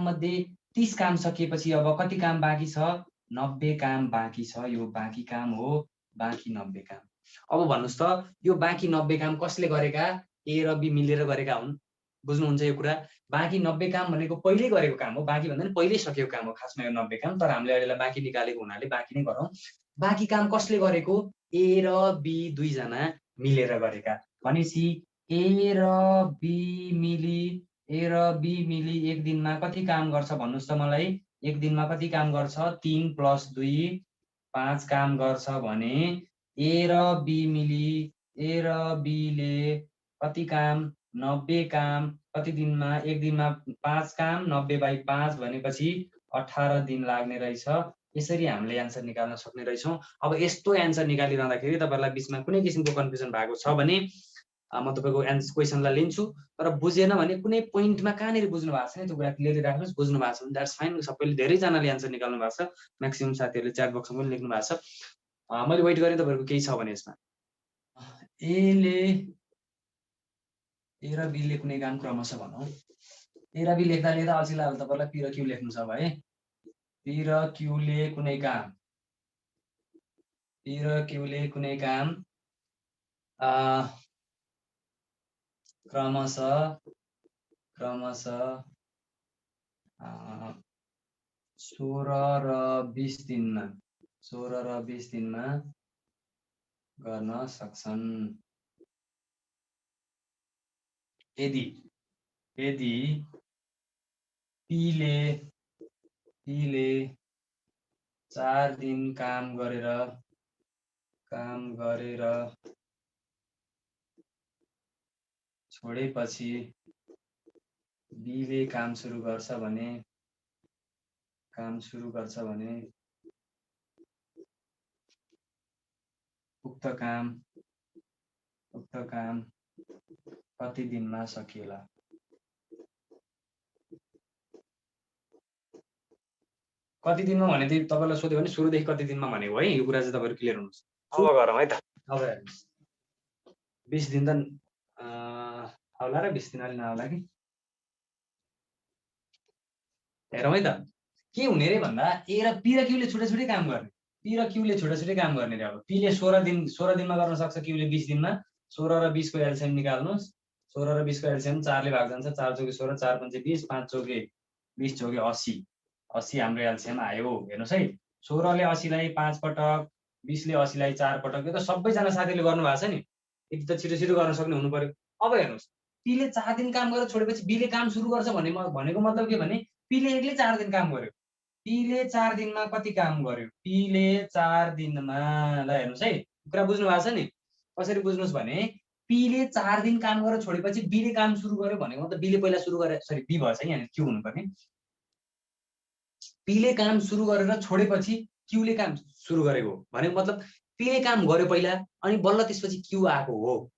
[SPEAKER 1] मध्ये 30 काम सकिएपछि अब कति काम बाँकी छ? 90 काम बाँकी छ। यो बाँकी काम हो, बाँकी 90 काम। अब भन्नुहोस् त, यो बाँकी 90 काम कसले गरेका? ए र बी मिलेर गरेका हुन्। बुझ्नुहुन्छ यो कुरा? बाँकी 90 काम भनेको पहिल्यै गरेको काम हो, बाँकी भन्दा पनि पहिल्यै सकेको काम हो खासमा यो 90 काम। तर हामीले अहिलेलाई बाँकी निकालेको हुनाले बाँकी नै गरौँ। बाँकी काम कसले गरेको? ए र बी दुईजना मिलेर गरेका। भनेपछि ए र बी मिली एक दिनमा कति काम गर्छ भन्नुहोस् त मलाई। एक दिनमा कति काम गर्छ? 3 + 2 5 काम गर्छ भने ए र बीले कति काम? 90 काम। कति दिनमा? एक दिनमा 5 काम, 90/5 भनेपछि 18 दिन लाग्ने रहेछ। यसरी हामीले एन्सर निकाल्न सक्ने रहेछौँ। अब यस्तो एन्सर निकालिरहँदाखेरि तपाईँहरूलाई बिचमा कुनै किसिमको कन्फ्युजन भएको छ भने म तपाईँको क्वेसनलाई लिन्छु। तर बुझेन भने कुनै पोइन्टमा कहाँनिर बुझ्नु भएको छैन त्यो कुरा क्लियरली राख्नुहोस्। बुझ्नु भएको छ भने द्याट्स फाइन। सबैले धेरैजनाले एन्सर निकाल्नु भएको छ, म्याक्सिमम साथीहरूले च्याट बक्समा पनि लेख्नु भएको छ। मैले वेट गरेँ तपाईँहरूको केही छ भने यसमा। ए र बीले कुनै काम क्रमशः भनौँ। ए र बी लेख्दा अल्छी लाग्यो तपाईँलाई पी र क्यू लेख्नु छ है। पी र क्यूले कुनै काम क्रमशः 16 र 20 दिनमा गर्न सक्छन्। यदि पीले 4 दिन काम गरेर छोडेपछि बीले काम सुरु गर्छ भने उक्त काम कति दिनमा सकिएला? कति दिनमा भने तपाईँलाई सोध्यो भने सुरुदेखि कति दिनमा भनेको है। यो कुरा चाहिँ तपाईँहरू क्लियर हुनुहोस्। अब गरौँ है त। अब हेर्नुहोस्, 20 दिन त आउला र 20 दिन अलि नआउला कि। हेरौँ है त के हुने रे भन्दा ए र पी र क्यूले छुट्टै काम गर्ने। छुट्टै काम गर्ने रे। अब पीले 16 दिनमा गर्न सक्छ, क्यूले 20 दिनमा। 16 र 20 को एलसिएम निकाल्नुहोस्। 16 र 20 को एलसिएम 4 ले भाग जान्छ। 4 चौके 16, 4 पंचे 20, 5 चौके 20 चौके 80 हाम्रो एलसिएम आयो। हेर्नुहोस् है, 16 ले 80 लाई 5 पटक, 20 ले 80 लाई 4 पटक। यो त सबैजना साथीले गर्नु भएको छ नि, यति त छिटो गर्न सक्ने हुनु पर्यो। अब हेर्नुहोस्, पीले 4 दिन काम गरेर छोडेपछि बीले काम सुरु गर्छ भनेको मतलब के भने पीले एक्लै 4 दिन काम गर्यो। पीले 4 दिनमा कति काम गर्यो? पीले 4 दिनमा, ल हेर्नुहोस् है, कुरा बुझ्नु भएको छ नि? कसरी बुझ्नुहोस् भने पीले 4 दिन काम गरेर छोडेपछि बीले काम सुरु गर्यो भनेको मतलब बीले पहिला सुरु गरे, सरी बी भएछ यहाँ क्यू हुनुपर्ने। पीले काम सुरु गरेर छोडेपछि क्यूले काम सुरु गरेको भनेको मतलब पीले काम गर्यो पहिला अनि बल्ल त्यसपछि क्यू आएको हो।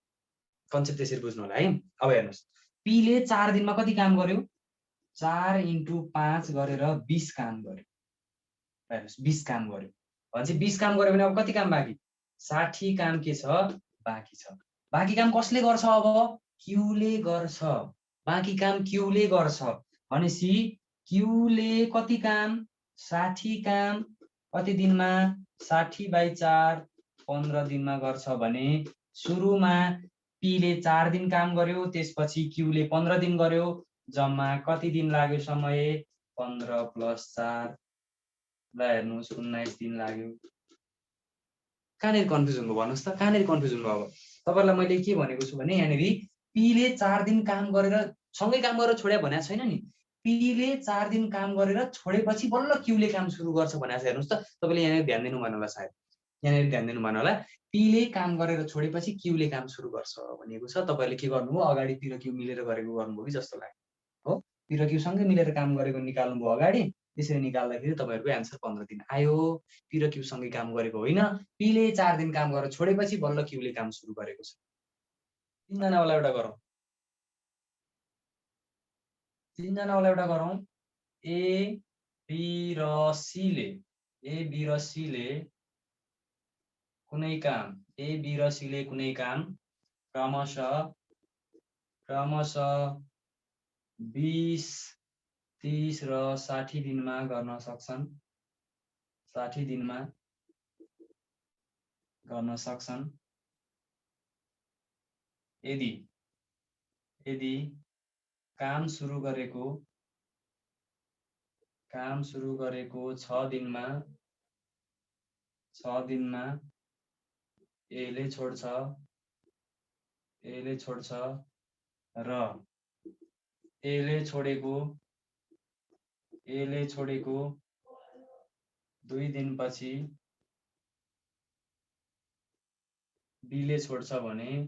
[SPEAKER 1] कन्सेप्ट त्यसरी बुझ्नु होला है। अब हेर्नुहोस् पीले 4 दिनमा कति काम गर्यो? 4 × 5 गरेर 20 काम गर्यो। हेर्नुहोस् 20 काम गर्यो भनेपछि 20 काम गर्यो भने अब कति काम बाँकी? 60 काम के छ? बाँकी छ। बाँकी काम कसले गर्छ? अब क्यूले गर्छ। बाँकी काम क्यूले गर्छ भनेपछि क्यूले कति काम? 60 काम कति दिनमा? 60/4 15 दिनमा गर्छ भने सुरुमा पीले 4 दिन काम गर्यो, त्यसपछि क्यूले 15 दिन गर्यो, जम्मा कति दिन लाग्यो समय? 15 + 4, ल हेर्नुहोस् 19 दिन लाग्यो। कहाँनिर कन्फ्युजन भयो भन्नुहोस् त? कहाँनिर कन्फ्युजन भयो? अब तपाईँलाई मैले के भनेको छु भने यहाँनिर पीले 4 दिन काम गरेर सँगै काम गरेर छोड्या भनेको छैन नि। पीले 4 दिन काम गरेर छोडेपछि बल्ल क्यूले काम सुरु गर्छ भनेको छ। हेर्नुहोस् त, तपाईँले यहाँनिर ध्यान दिनु भएन होला सायद। यहाँनिर ध्यान दिनु भएन होला। पीले काम गरेर छोडेपछि क्यूले काम सुरु गर्छ भनेको छ। तपाईँले के गर्नुभयो? अगाडि पी र क्यू मिलेर गरेको गर्नुभयो कि जस्तो लाग्यो हो। पी र क्यू सँगै मिलेर काम गरेको निकाल्नुभयो अगाडि, त्यसरी निकाल्दाखेरि तपाईँहरूको एन्सर 15 दिन आयो। पी र क्यू सँगै काम गरेको होइन, पीले 4 दिन काम गरेर छोडेपछि बल्ल क्यूले काम सुरु गरेको छ। तीनजनावाला एउटा गरौँ, तीनजनावाला एउटा गरौँ। ए बी र सीले कुनै काम, ए बी र सीले कुनै काम क्रमशः 20, 30 र 60 दिनमा गर्न सक्छन्। 60 दिनमा गर्न सक्छन् यदि काम सुरु गरेको 6 दिनमा एले छोड्छ र एले छोडेको 2 दिनपछि बीले छोड्छ भने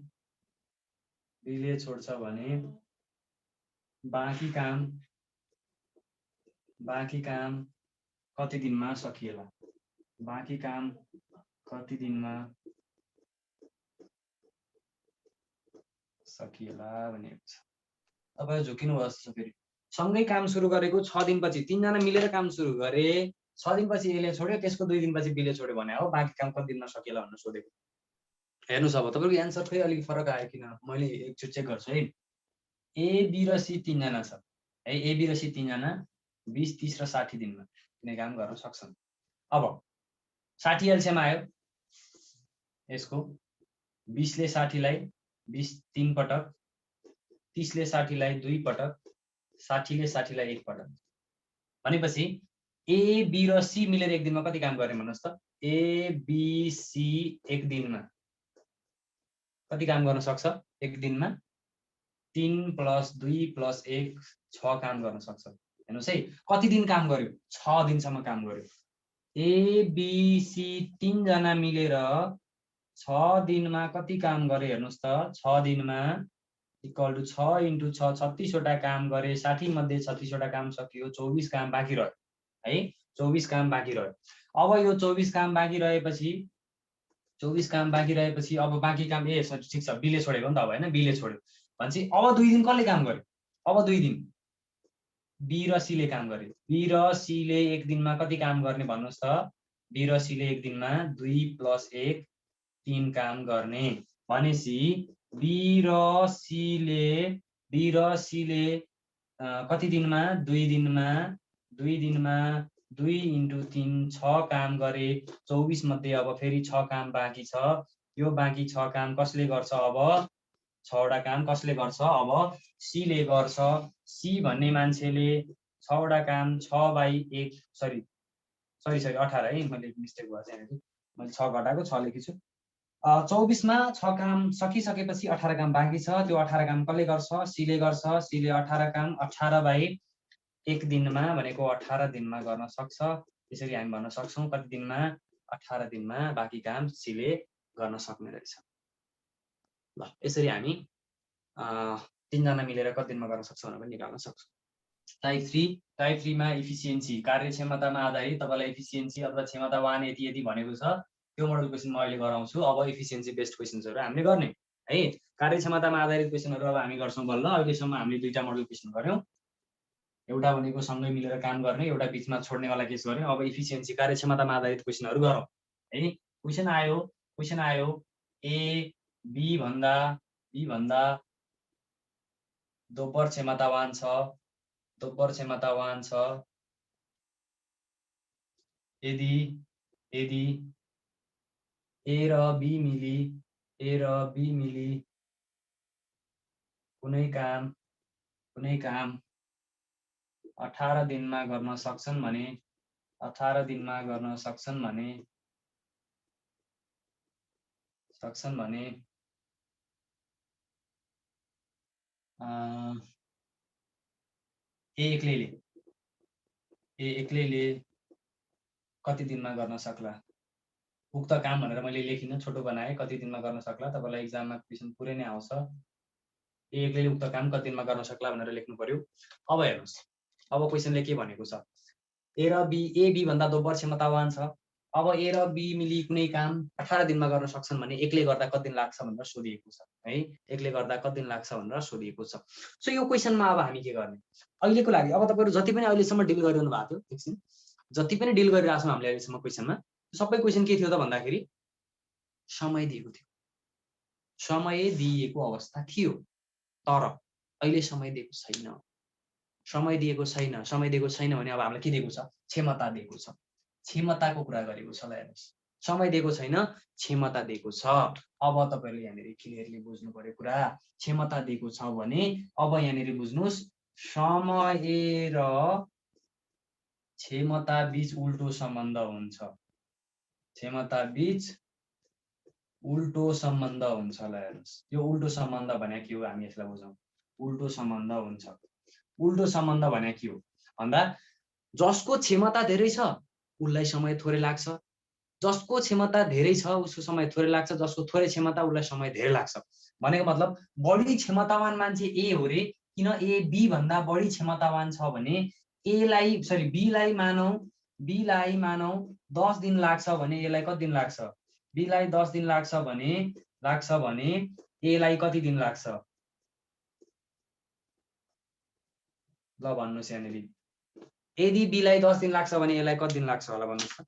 [SPEAKER 1] बाँकी काम कति दिनमा सकिएला? बाँकी काम कति दिनमा सकिएला भनेको छ। तपाईँ झुकिनु भयो जस्तो छ। फेरि सँगै काम सुरु गरेको 6 दिनपछि, तीनजना मिलेर काम सुरु गरे, 6 दिनपछि एले छोड्यो, त्यसको 2 दिनपछि बीले छोड्यो भने हो बाँकी काम कति दिनमा सकिएला भनेर सोधेको। हेर्नुहोस् अब तपाईँको एन्सर फेरि अलिक फरक आयो। किन? मैले एकचोटि चेक गर्छु है। ए बी र सी तीनजना छ है। ए बी र सी तीनजना 20, 30 र 60 दिनमा कुनै काम गर्न सक्छन्। अब 60 एलसिएम आयो यसको। 20 ले 60 लाई 20 3 पटक, 30 ले 60 लाई 2 पटक, 60 ले 60 लाई 1 पटक भनेपछि ए बी र सी मिलेर एक दिनमा कति काम गर्ने भन्नुहोस् त? ए बी सी एक दिनमा कति काम गर्न सक्छ? एक दिनमा 3 + 2 + 1 6 काम गर्न सक्छ। हेर्नुहोस् है कति दिन काम गर्यो? 6 दिनसम्म काम गर्यो। ए बी सी तीनजना मिलेर 6 दिनमा कति काम गरे? हेर्नुहोस् त, 6 दिनमा = 6 × 6 36 वटा काम गरे। 60 मध्ये 36 वटा काम सकियो, 24 काम बाँकी रह्यो है। 24 काम बाँकी रह्यो। अब यो 24 काम बाँकी रहेपछि अब बाँकी काम ठिक छ, बीले छोडेको नि त अब होइन, बीले छोड्यो भनेपछि अब 2 दिन कसले काम गर्यो? अब 2 दिन बी र सीले काम गरे। बी र सीले एक दिनमा कति काम गर्ने भन्नुहोस् त? बी र सीले एक दिनमा 2 + 1 3 काम गर्ने भनेपछि बी र सीले कति दिनमा? 2 दिनमा 2 × 3 6 काम गरे। 24 मध्ये अब फेरि 6 काम बाँकी छ। यो बाँकी 6 काम कसले गर्छ? अब 6 वटा काम कसले गर्छ? अब सीले गर्छ। सी भन्ने मान्छेले 6 वटा काम 6/1 सरी 18 है, मैले मिस्टेक भएको छ। मैले 6 घटाएको 6 लेखेछु। 24 मा 6 काम सकिसकेपछि 18 काम बाँकी छ। त्यो 18 काम कसले गर्छ? सीले गर्छ। सीले 18 काम 18/1 एक दिनमा भनेको 18 दिनमा गर्न सक्छ। त्यसरी हामी भन्न सक्छौँ कति दिनमा 18 दिनमा बाँकी काम सीले गर्न सक्ने रहेछ। ल यसरी हामी तीनजना मिलेर कति दिनमा गर्न सक्छौँ भनेर पनि निकाल्न सक्छौँ। टाइप 3 मा इफिसियन्सी कार्यक्षमतामा आधारित तपाईलाई इफिसियन्सी अथवा क्षमतावान यति यति भनेको छ। त्यो मोडल क्वेसन म अहिले गराउँछु। अब इफिसियन्सी बेस्ड क्वेसन्सहरु हामीले गर्ने है। कार्यक्षमतामा आधारित क्वेसनहरु अब हामी गर्छौँ बल्ल। अहिलेसम्म हामीले दुईटा मोडल क्वेसन गर्यौं। एउटा भनेको सँगै मिलेर काम गर्ने, एउटा बीचमा छोड्नेवाला केस गर्यौं। अब इफिसियन्सी कार्यक्षमतामा आधारित क्वेसनहरु गरौँ है। क्वेसन आयो ए बी भन्दा दोब्बर क्षमतावान छ यदि ए र बी मिली कुनै काम 18 दिनमा गर्न सक्छन् भने 18 दिनमा गर्न सक्छन् भने ए एक्लैले कति दिनमा गर्न सक्ला? उक्त काम भनेर मैले लेखिन छोटो बनाए। कति दिनमा गर्न सक्ला? तपाईलाई एक्जाममा क्वेसन पुरै नै आउँछ। ए एक्लैले उक्त काम कति दिनमा गर्न सक्ला भनेर लेख्नु पर्यो। अब हेर्नुस्, अब क्वेसनले के भनेको छ? ए बी भन्दा दोब्बर क्षमतावान छ। अब ए र बी मिली कुनै काम 18 दिनमा गर्न सक्छन् भने एकले गर्दा कति दिन लाग्छ भनेर सोधिएको छ है। एकले गर्दा कति दिन लाग्छ भनेर सोधिएको छ। सो यो क्वेसनमा अब हामी के गर्ने? अहिलेको लागि अब तपाईहरु जति पनि अहिलेसम्म डिल गरिरहनु भएको थियो, एकछिन जति पनि डिल गरिरहेको छौं हामीले अहिलेसम्म क्वेसनमा, सबै क्वेसन के थियो त भन्दाखेरि समय दिएको थियो। समय दिएको अवस्था थियो, तर अहिले समय दिएको छैन। समय दिएको छैन भने अब हामीलाई के दिएको छ? क्षमता दिएको छ। क्षमताको कुरा गरेको छ। ल हेर्नुस्, समय दिएको छैन, क्षमता दिएको छ। अब तपाईहरुले यहाँनेरि क्लियरली बुझ्नु पर्यो कुरा। क्षमता दिएको छ भने अब यहाँनेरि बुझ्नुस्, समय र क्षमता बीच उल्टो सम्बन्ध हुन्छ। क्षमता बीच उल्टो सम्बन्ध हुन्छ। ल हेर्नुस्, यो उल्टो सम्बन्ध भने के हो हामी यसलाई बुझौं। उल्टो सम्बन्ध हुन्छ। उल्टो सम्बन्ध भने के हो भन्दा जसको क्षमता धेरै छ उसलाई समय थोरै लाग्छ, जसको क्षमता धेरै छ उसको समय थोरै लाग्छ, जसको थोरै क्षमता उसलाई समय धेरै लाग्छ। भनेको मतलब बढी क्षमतावान मान्छे ए हो रे, किन ए बी भन्दा बढी क्षमतावान छ भने बी लाई मानौ 10 दिन लाग्छ भने एलाई कति दिन लाग्छ? बी लाई 10 दिन लाग्छ भने ए लाई कति दिन लाग्छ? ल भन्नुस् यहाँनेरि। यदि बी लाई 10 दिन लाग्छ भने एलाई कति दिन लाग्छ होला भन्नुस् त?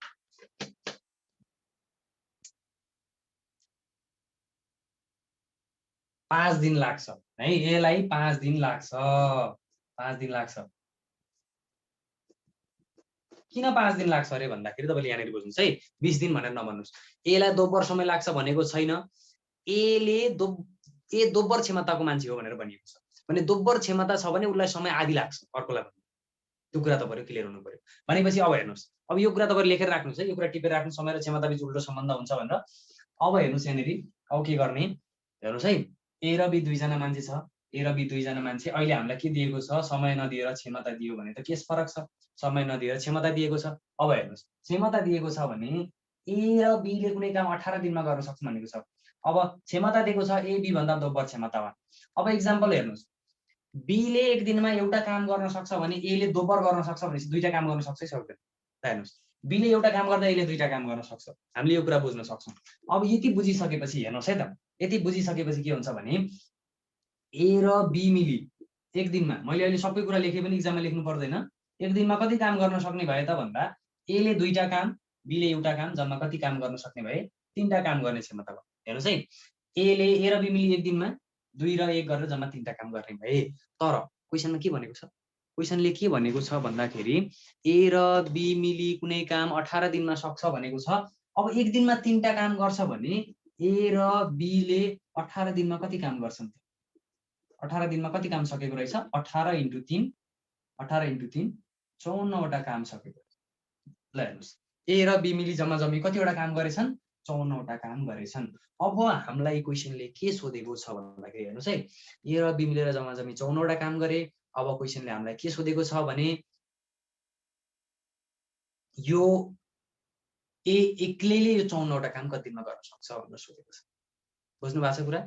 [SPEAKER 1] 5 दिन लाग्छ है। एलाई 5 दिन लाग्छ। 5 दिन लाग्छ। किन 5 दिन लाग्छ अरे भन्दाखेरि तपाईले यहाँनेरि बुझ्नुस् है। 20 दिन भनेर नभन्नुस्। एलाई दोब्बर समय लाग्छ भनेको छैन। ए दोब्बर क्षमताको मान्छे हो भनेर भनिएको छ। भने दोब्बर क्षमता छ भने उसलाई समय आधी लाग्छ अर्कोलाई भन्नु। त्यो कुरा तपाईहरु क्लियर हुनु पर्यो। भनेपछि अब हेर्नुस्, अब यो कुरा तपाईहरु लेखेर राख्नुस् है। यो कुरा टिपेर राख्नुस्, समय र क्षमता बीच उल्टो सम्बन्ध हुन्छ भनेर। अब हेर्नुस् यहाँनेरि, अब के गर्ने हेर्नुस् है। ए र बी दुईजना मान्छे छ। ए र बी दुईजना मान्छे। अहिले हामीलाई के दिएको छ? समय नदिएर क्षमता दियो भने त के फरक छ? समय नदिएर क्षमता दिएको छ। अब हेर्नुस्, क्षमता दिएको छ भने ए र बी ले कुनै काम 18 दिनमा गर्न सक्छ भनेको छ। अब क्षमता दिएको छ ए बी भन्दा दोब्बर क्षमतावान। अब एक्जाम्पल हेर्नुस्, बी ले एक दिनमा एउटा काम गर्न सक्छ भने ए ले दोब्बर गर्न सक्छ भनेपछि दुईटा काम गर्न सक्छ सक्दैन? हेर्नुस्, बी ले एउटा काम गर्दा ए ले दुईटा काम गर्न सक्छ। हामीले यो कुरा बुझ्न सक्छौं। अब यति बुझिसकेपछि हेर्नुस् है त, यति बुझिसकेपछि के हुन्छ भने ए र बी मिली एक दिनमा, मैले अहिले सबै कुरा लेखे पनि एक्जाममा लेख्नु पर्दैन, एक दिनमा कति काम गर्न सक्ने भए त भन्दा ए ले दुईटा काम, बी ले एउटा काम, जम्मा कति काम गर्न सक्ने भए? 3टा काम गर्ने क्षमता भयो। हेर्नुस् है, ए र बी मिली एक दिनमा 2 र 1 गरेर जम्मा 3टा काम गर्ने भए। तर क्वेसनमा के भनेको छ? क्वेसनले के भनेको छ भन्दाखेरि ए र बी मिली कुनै काम 18 दिनमा सक्छ भनेको छ। अब एक दिनमा 3टा काम गर्छ भने ए र बी ले 18 दिनमा कति काम गर्छन्? 18 दिनमा कति काम सकेको रहेछ? 18 × 3 54 वटा काम सकेको। ल हेर्नुस्, ए र बी मिली जम्मा जम्मी कतिवटा काम गरेछन्? 54 वटा काम गरेछन्। अब हामीलाई क्वेसनले के सोधेको छ भन्दाखेरि हेर्नुस् है, ए र बी मिलेर जम्मा जम्मी 54 वटा काम गरे। अब क्वेसनले हामीलाई के सोधेको छ भने यो ए एक्लैले यो 54वटा काम कति दिनमा गर्न सक्छ भनेर सोधेको छ। बुझ्नु भएको छ कुरा?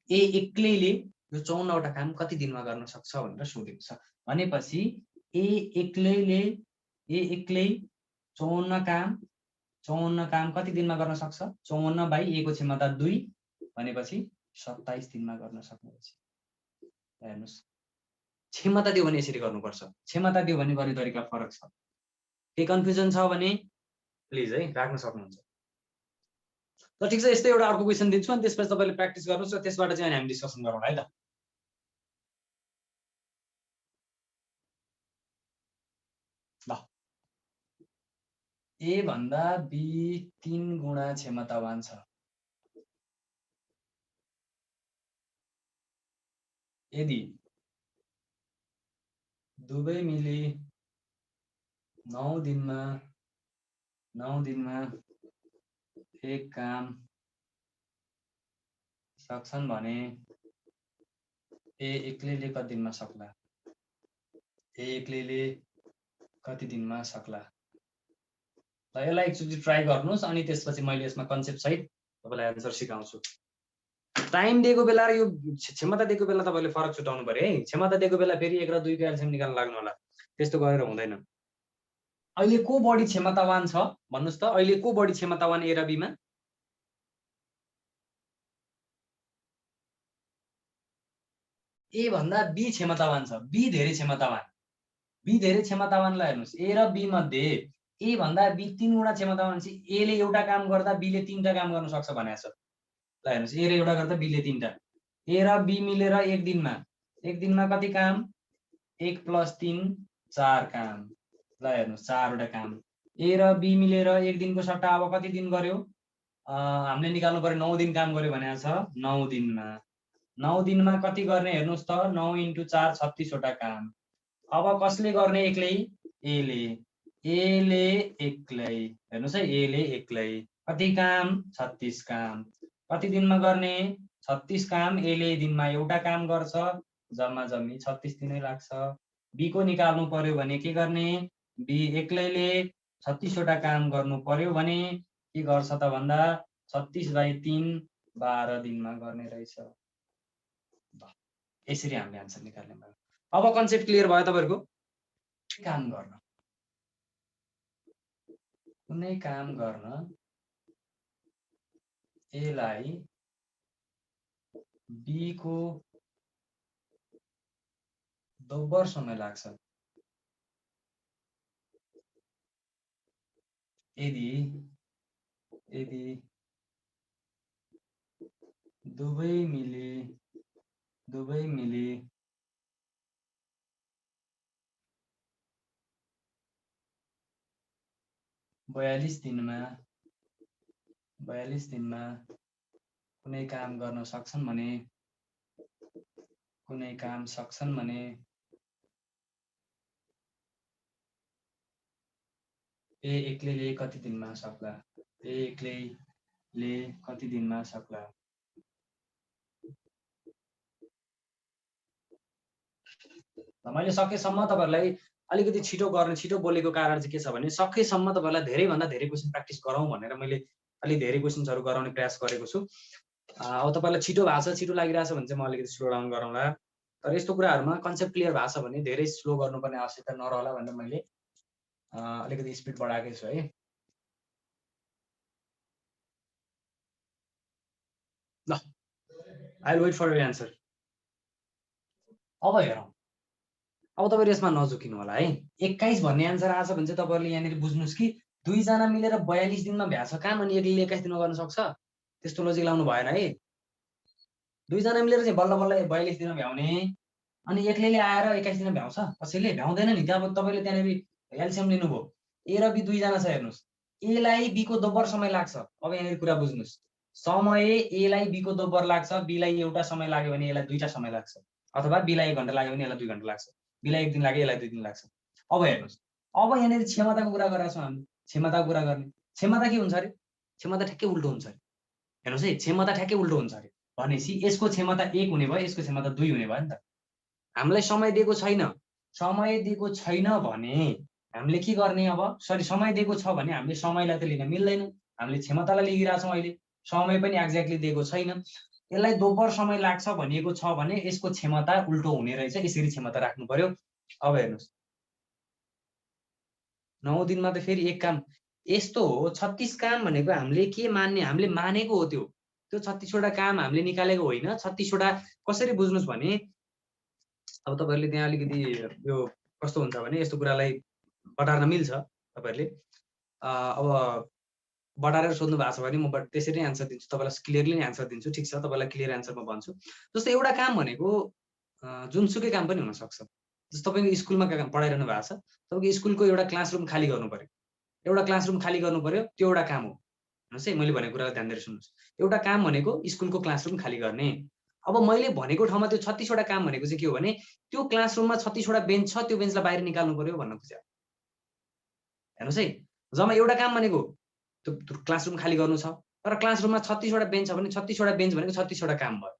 [SPEAKER 1] ए एक्लैले यो 54वटा काम कति दिनमा गर्न सक्छ भनेर सोधेको छ। भनेपछि ए एक्लै 54 काम कति दिनमा गर्न सक्छ? 54/a को क्षमता 2 भनेपछि 27 दिनमा गर्न सक्नुहुन्छ। हेर्नुस्, क्षमता दियो भने यसरी गर्नुपर्छ, क्षमता दियो भने गर्ने तरिका फरक छ। के कन्फ्युजन छ भने प्लिज है राख्न सक्नुहुन्छ। ल ठिक छ, यस्तै एउटा अर्को क्वेसन दिन्छु अनि त्यसपछि तपाईले प्र्याक्टिस गर्नुस् र त्यसबाट चाहिँ हामी डिस्कसन गरौँ है त। ल, ए भन्दा बी 3 गुणा क्षमतावान छ। यदि दुवै मिली 9 दिनमा एक काम सक्छन् भने ए एक्लैले कति दिनमा सक्ला? ए एक्लैले कति दिनमा सक्ला? ल यसलाई एकचोटि ट्राई गर्नुस् अनि त्यसपछि मैले यसमा कन्सेप्ट सहित तपाईलाई आन्सर सिकाउँछु। टाइम दिएको बेला र यो क्षमता दिएको बेला तपाईले फरक छुटाउनु पर्यो है। क्षमता दिएको बेला फेरि 1 र 2 को एलसिएम निकाल्न लाग्नु होला, त्यस्तो गरेर हुँदैन। अहिले को बढी क्षमतावान छ भन्नुस् त? अहिले को बढी क्षमतावान ए र बी मा? ए भन्दा बी क्षमतावान छ, बी धेरै क्षमतावान। बी धेरै क्षमतावानलाई हेर्नुस्, ए र बी मध्ये ए भन्दा बी 3 गुणा क्षमतावान छ। ए ले एउटा काम गर्दा बी ले 3टा काम गर्न सक्छ भनेको छ। ल हेर्नुस्, ए ले एउटा गर्दा बी ले 3टा। ए र बी मिलेर एक दिनमा कति काम? 1 + 3 4 काम। ल हेर्नुस्, 4वटा काम। ए र बी मिलेर एक दिनको सट्टा अब कति दिन गर्यो? हामीले निकाल्नु पर्यो 9 दिन काम गर्यो भनेको छ। 9 दिनमा 9 दिनमा कति गर्ने हेर्नुस् त? 9 × 4 36वटा काम। अब कसले गर्ने एक्लै? एले एक्लै। हेर्नुस् है, एले एक्लै कति काम? 36 काम। कति दिनमा गर्ने? 36 काम। एले दिनमा एउटा काम गर्छ, जम्मा जम्मी 36 दिनै लाग्छ। बी को निकाल्नु पर्यो भने के गर्ने? बी एक्लैले 36वटा काम गर्नु पर्यो भने के गर्छ त भन्दा 36/3 12 दिनमा गर्ने रहेछ। यसरी हामीले आन्सर निकाल्ने भयो। अब कन्सेप्ट क्लियर भयो तपाईहरुको? कुनै काम गर्न ए लाई बी को दोब्बर समय लाग्छ यदि दुवै मिली 42 दिनमा कुनै काम गर्न सक्छन् भने ए एक्लैले कति दिनमा सक्ला? ए एक्लैले कति दिनमा सक्ला? मैले सकेसम्म तपाईहरुलाई अलिकति छिटो बोलेको कारण चाहिँ के छ भने सकेसम्म तपाईहरुलाई धेरै भन्दा धेरै क्वेशन प्र्याक्टिस गरौँ भनेर मैले अलि धेरै क्वेशन्सहरु गराउने प्रयास गरेको छु। अब तपाईहरुलाई छिटो भएको छ, छिटो लागिरहेछ भने चाहिँ म अलिकति स्लो डाउन गरौँला। तर यस्तो कुराहरुमा कन्सेप्ट क्लियर भएको छ भने धेरै स्लो गर्नुपर्ने आवश्यकता नरहला भनेर मैले अलिकति स्पिड बढाएकै छु है। ल, I will wait for your answer. अब हेरौँ, अब तपाईहरु यसमा नझुकिनु होला है। 21 भन्ने आन्सर आछ भने चाहिँ तपाईहरुले यहाँनिर बुझ्नुस् कि 2 जना मिलेर 42 दिनमा भ्याछ काम अनि एकले 21 दिनमा गर्न सक्छ, त्यस्तो लजिक लाउनु भएन है। 2 जना मिलेर चाहिँ बल्ल बल्ल 42 दिनमा भ्याउने अनि एक्लैले आएर 21 दिनमा भ्याउँछ? कसैले भ्याउँदैन नि। त्यहाँ तपाईले त्यहाँनिर एलसिएम लिनुभयो, ए र बी 2 जना छ हेर्नुस्, ए लाई बी को दोब्बर समय लाग्छ। अब यहाँनिर कुरा बुझ्नुस्, समय ए लाई बी को दोब्बर लाग्छ, बी लाई एउटा समय लाग्यो भने एलाई 2टा समय लाग्छ, अथवा बी लाई 1 घण्टा लाग्यो भने एलाई 2 घण्टा लाग्छ, बी लाई 1 दिन लाग्यो एलाई 2 दिन लाग्छ। अब हेर्नुस्, अब यहाँनिर क्षमताको कुरा गरेका छौँ हामी। क्षमताको कुरा गर्ने, क्षमता के हुन्छ अरे? क्षमता ठ्याक्कै उल्टो हुन्छ अरे। हेर्नुस् है, क्षमता ठ्याक्कै उल्टो हुन्छ अरे भनेपछि यसको क्षमता 1 हुने भयो, यसको क्षमता 2 हुने भयो नि त। हामीलाई समय दिएको छैन भने हामीले के गर्ने अब सरी समय दिएको छ भने हामीले समयलाई त लिन मिल्दैन, हामीले क्षमतालाई लिइरहेछौँ अहिले, समय पनि एक्ज्याक्टली दिएको छैन। यसलाई दोब्बर समय लाग्छ भनिएको छ भने यसको क्षमता उल्टो हुने रहेछ, यसरी क्षमता राख्नु पर्यो। अब हेर्नुहोस् 9 दिनमा त फेरि एक काम यस्तो हो, 36 काम भनेको हामीले के मान्ने, हामीले मानेको हो त्यो 36 वटा काम हामीले निकालेको होइन। 36 वटा कसरी बुझ्नुहोस् भने अब तपाईँहरूले त्यहाँ अलिकति यो कस्तो हुन्छ भने यस्तो कुरालाई बटार्न मिल्छ। तपाईँहरूले अब बटारेर सोध्नु भएको छ भने म त्यसरी नै एन्सर दिन्छु, तपाईँलाई क्लियरली नै एन्सर दिन्छु। ठिक छ, तपाईँलाई क्लियर एन्सर म भन्छु। जस्तो एउटा काम भनेको जुनसुकै काम पनि हुनसक्छ। जस्तो तपाईँको स्कुलमा पढाइरहनु भएको छ, तपाईँको स्कुलको एउटा क्लासरुम खाली गर्नु पर्यो, एउटा क्लासरुम खाली गर्नु पर्यो, त्यो एउटा काम हो। हेर्नुहोस् है, मैले भनेको कुरालाई ध्यान दिएर सुन्नुहोस्। एउटा काम भनेको स्कुलको क्लासरुम खाली गर्ने। अब मैले भनेको ठाउँमा त्यो 36 वटा काम भनेको चाहिँ के हो भने त्यो क्लासरुममा 36 वटा बेन्च छ, त्यो बेन्चलाई बाहिर निकाल्नु पर्यो भन्न खोजेँ। हेर्नुहोस् है, जम्मा एउटा काम भनेको त्यो क्लासरुम खाली गर्नु छ, तर क्लासरुममा 36 वटा बेन्च छ भने 36 वटा बेन्च भनेको 36 वटा काम भयो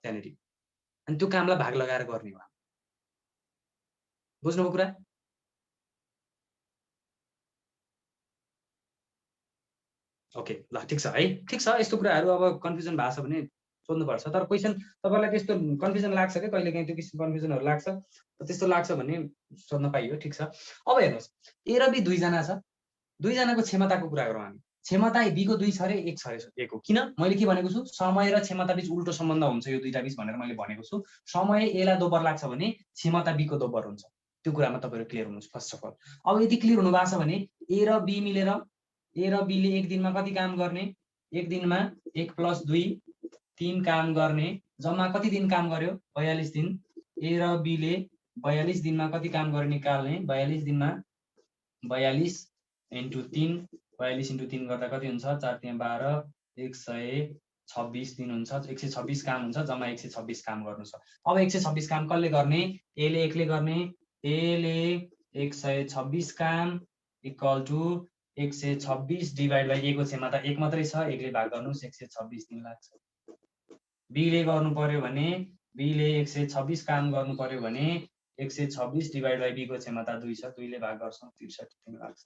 [SPEAKER 1] त्यहाँनिर। अनि त्यो कामलाई भाग लगाएर गर्ने हो। बुझ्नुभयो कुरा? ओके, ल ठिक छ है, ठिक छ। यस्तो कुराहरू अब कन्फ्युजन भएको छ भने सोध्नुपर्छ। तर क्वेसन तपाईँलाई त्यस्तो कन्फ्युजन लाग्छ कि कहिलेकाहीँ त्यो किसिमको कन्फ्युजनहरू लाग्छ, त्यस्तो लाग्छ भने सोध्न पाइयो। ठिक छ। अब हेर्नुहोस् ए र बी दुईजना छ, दुईजनाको क्षमताको कुरा गरौँ हामी। क्षमता बीको 2 छ अरे 1 छ अरे 1 हो। किन मैले के भनेको छु, समय र क्षमता बीच उल्टो सम्बन्ध हुन्छ यो दुईटा बीच भनेर मैले भनेको छु। समय एलाई दोब्बर लाग्छ भने क्षमता बीको दोब्बर हुन्छ। त्यो कुरामा तपाईँहरू क्लियर हुनुहोस् फर्स्ट अफ अल। अब यदि क्लियर हुनु भएको छ भने ए र बी मिलेर ए र बीले एक दिनमा कति काम गर्ने, एक दिनमा 1 + 2 3 काम गर्ने, जम्मा कति दिन काम गर्यो 42 दिन। ए र बीले 42 दिनमा कति काम गर्ने निकाल्ने, 42 दिनमा 42 × 3 42 × 3 गर्दा कति हुन्छ, 4 × 12 126 दिन हुन्छ, 126 काम हुन्छ, जम्मा 126 काम गर्नु छ। अब 126 काम कसले गर्ने, एले 1ले गर्ने, एले 126 काम इक्वल टु 126 डिभाइड बाइ ए को क्षमता 1 मात्रै छ, 1ले भाग गर्नुहोस् 126 दिन लाग्छ। बीले गर्नु पर्यो भने बीले 126 काम गर्नु पर्यो भने 126 डिभाइड बाइ बी को क्षमता 2 छ, 2ले भाग गर्छौँ 63 दिन लाग्छ।